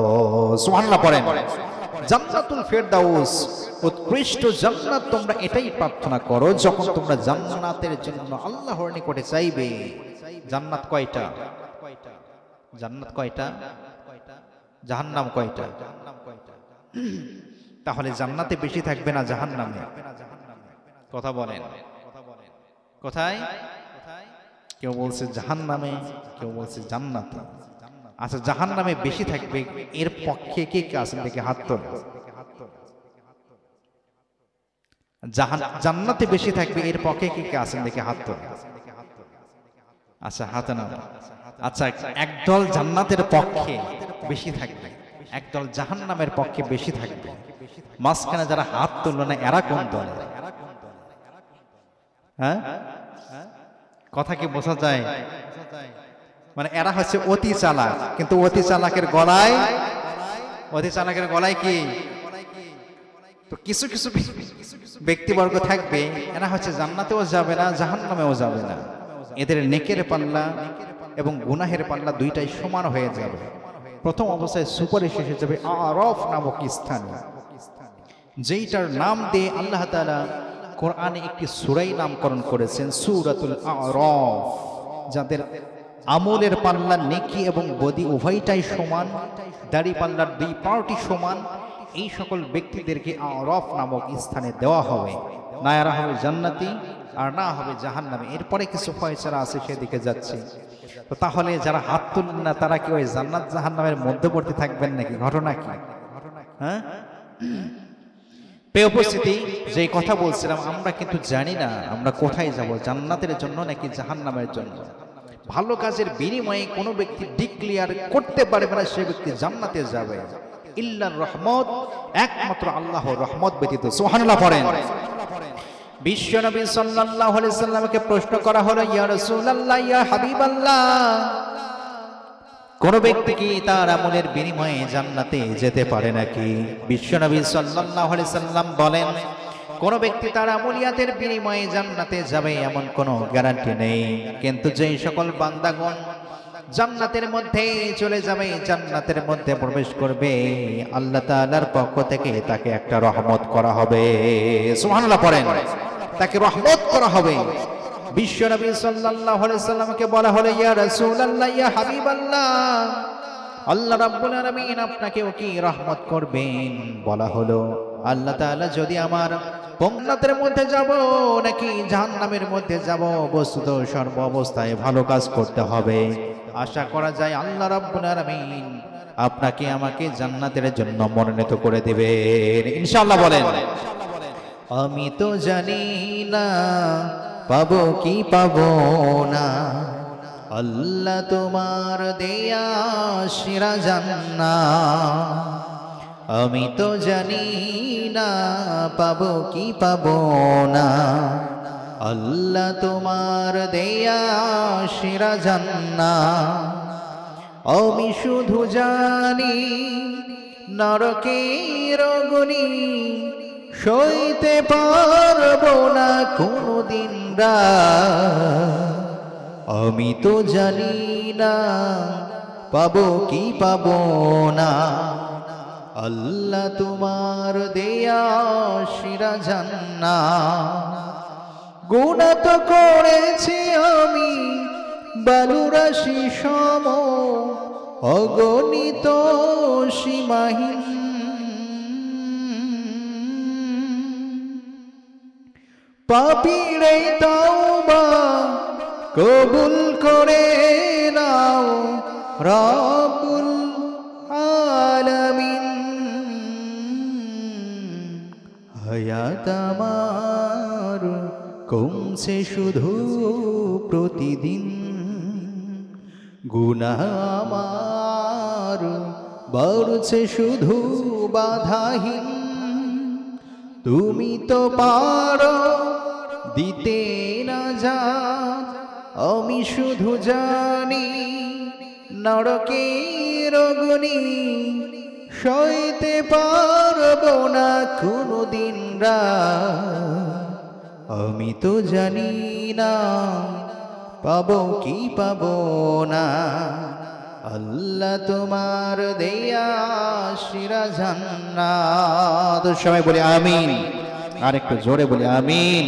সুবহানাল্লাহ পড়েন। জান্নাতুল ফেরদাউস, উৎকৃষ্ট জান্নাত, তোমরা এটাই প্রার্থনা করো যখন তোমরা জান্নাতের জন্য আল্লাহর নিকটে চাইবে। জান্নাত কয়টা? জান্নাত কয়টা? জাহান্নাম কয়টা? তাহলে জান্নাতে বেশি থাকবে না জাহান্নামে? কথা বলেন, কোথায়? কেউ বলছে জাহান্নামে, কেউ বলছে জান্নাতে। আচ্ছা, জাহান্নামে বেশি থাকবে, এর পক্ষে কে কে আছেন দেখে হাত তোলেন। জান্নাতে বেশি থাকবে, এর পক্ষে কে কে আছেন দেখে হাত তোলেন। আচ্ছা, হাতে না। আচ্ছা, একদল জান্নাতের পক্ষে বেশি থাকবে, একদল জাহান্নামের পক্ষে বেশি থাকবে। মাঝখানে যারা হাত তুলল না, এরা কোন দল? হ্যাঁ, কথা কি বোঝা যায়? মানে এরা হচ্ছে অতি চালাক, কিন্তু অতি চালাকের গলায় কি? তো কিছু কিছু ব্যক্তিবর্গ থাকবে, এরা হচ্ছে জান্নাতেও যাবে না, জাহান্নামেও যাবে না। এদের নেকের পাল্লা এবং গুনাহের পাল্লা দুইটাই সমান হয়ে যাবে। প্রথম অবস্থায় সুপারিশ এসে যাবে আরাফ নামক স্থানে, যেইটার নাম দিয়ে আল্লাহ তাআলা কোরআনে একটি সূরাই নামকরণ করেছেন, সূরাতুল আরাফ। যাদের আমলের পাল্লা নেকি এবং বদি উভয়টাই সমান, দাড়ি পাল্লার দুই পার্টই সমান, এই সকল ব্যক্তিদেরকে আরাফ নামক স্থানে দেওয়া হবে। না এরা হবে জান্নাতি আর না হবে জাহান্নামী। এরপরে কিছু ফয়সালা আছে, সেদিকে যাচ্ছি। তো তাহলে যারা হাত তুললেন না, তারা কি ওই জান্নাত জাহান্নামের মধ্যবর্তী থাকবেন নাকি? ঘটনা কি? হ্যাঁ, প্রিয় উপস্থিতি, যে কথা বলছিলাম, আমরা কিন্তু জানি না আমরা কোথায় যাব, জান্নাতের জন্য নাকি জাহান্নামের জন্য। ভালো কাজের বিনিময়ে কোনো ব্যক্তি ডিক্লেয়ার করতে পারবে না সে ব্যক্তি জান্নাতে যাবে, ইল্লার রহমত, একমাত্র আল্লাহর রহমত ব্যতীত। সুবহানাল্লাহ পড়েন। বিশ্বনবী সাল্লাল্লাহু আলাইহি সাল্লামকে প্রশ্ন করা হলো, ইয়া রাসূলুল্লাহ, ইয়া হাবিবাল্লাহ, কোন ব্যক্তি কি তার আমলের বিনিময়ে জান্নাতে যেতে পারে নাকি? বিশ্বনবী সাল্লাল্লাহু আলাইহি সাল্লাম বলেন, কোন ব্যক্তি তার আমলিয়াতের বিনিময়ে জান্নাতে যাবে এমন কোনো গ্যারান্টি নেই। কিন্তু যেই সকল বান্দাগণ জান্নাতের মধ্যে চলে যাবে, জান্নাতের মধ্যে প্রবেশ করবে, আল্লাহ তাআলার পক্ষ থেকে তাকে একটা রহমত করা হবে। সুবহানাল্লাহ পড়েন। তাকে রহমত করা হবে। বিশ্ব নবী সাল্লাল্লাহু আলাইহি সাল্লামকে বলা হলো, ইয়া রাসূলুল্লাহ, ইয়া হাবিবাল্লাহ, আল্লাহ রাব্বুল আলামিন আপনাকেও কি রহমত করবেন? বলা হলো, আল্লাহ তাআলা যদি আমার জান্নাতের মধ্যে যাব নাকি জাহান্নামের মধ্যে যাব, বস্তুত সর্ব অবস্থায় ভালো কাজ করতে হবে। আশা করা যায় আল্লাহ রাব্বুল আলামিন আপনাকে আমাকে জান্নাতের জন্য মনোনীত করে দেবেন ইনশাআল্লাহ। বলেন, আমি তো জানি না পাবো কি পাবো না, আল্লাহ তোমার দেয়া সেরা জান্নাত। আমি তো জানি না পাবো কি পাবো না, আল্লাহ তোমার দেয়া সেরা জান্নাত। আমি শুধু জানি নরকের অগ্নি সইতে পারবো না কোনদিন রাত। আমি তো জানি না পাবো কি পাবো না, আল্লাহ তোমার দেয়া সেরা জান্নাত। গুনাহ তো করেছি আমি বালুরাশি সম, অগণিত সীমাহীন। পাপীর এই তওবা কবুল করে নাও রব্বুল আলামিন। হায়াত আমার কমছে শুধু প্রতিদিন, গুনাহ আমার বাড়ছে শুধু বাধাহীন। তুমি তো পারো দিতে না যা, আমি শুধু জানি নরকের অগ্নি সইতে পারবো না কোনদিন রাত। আমি তো জানি না পাবো কি পাবো না, আল্লাহ তোমার দেয়া সেরা জান্নাত। সবাই বলে আমিন, আর একটু জোরে বলে আমিন।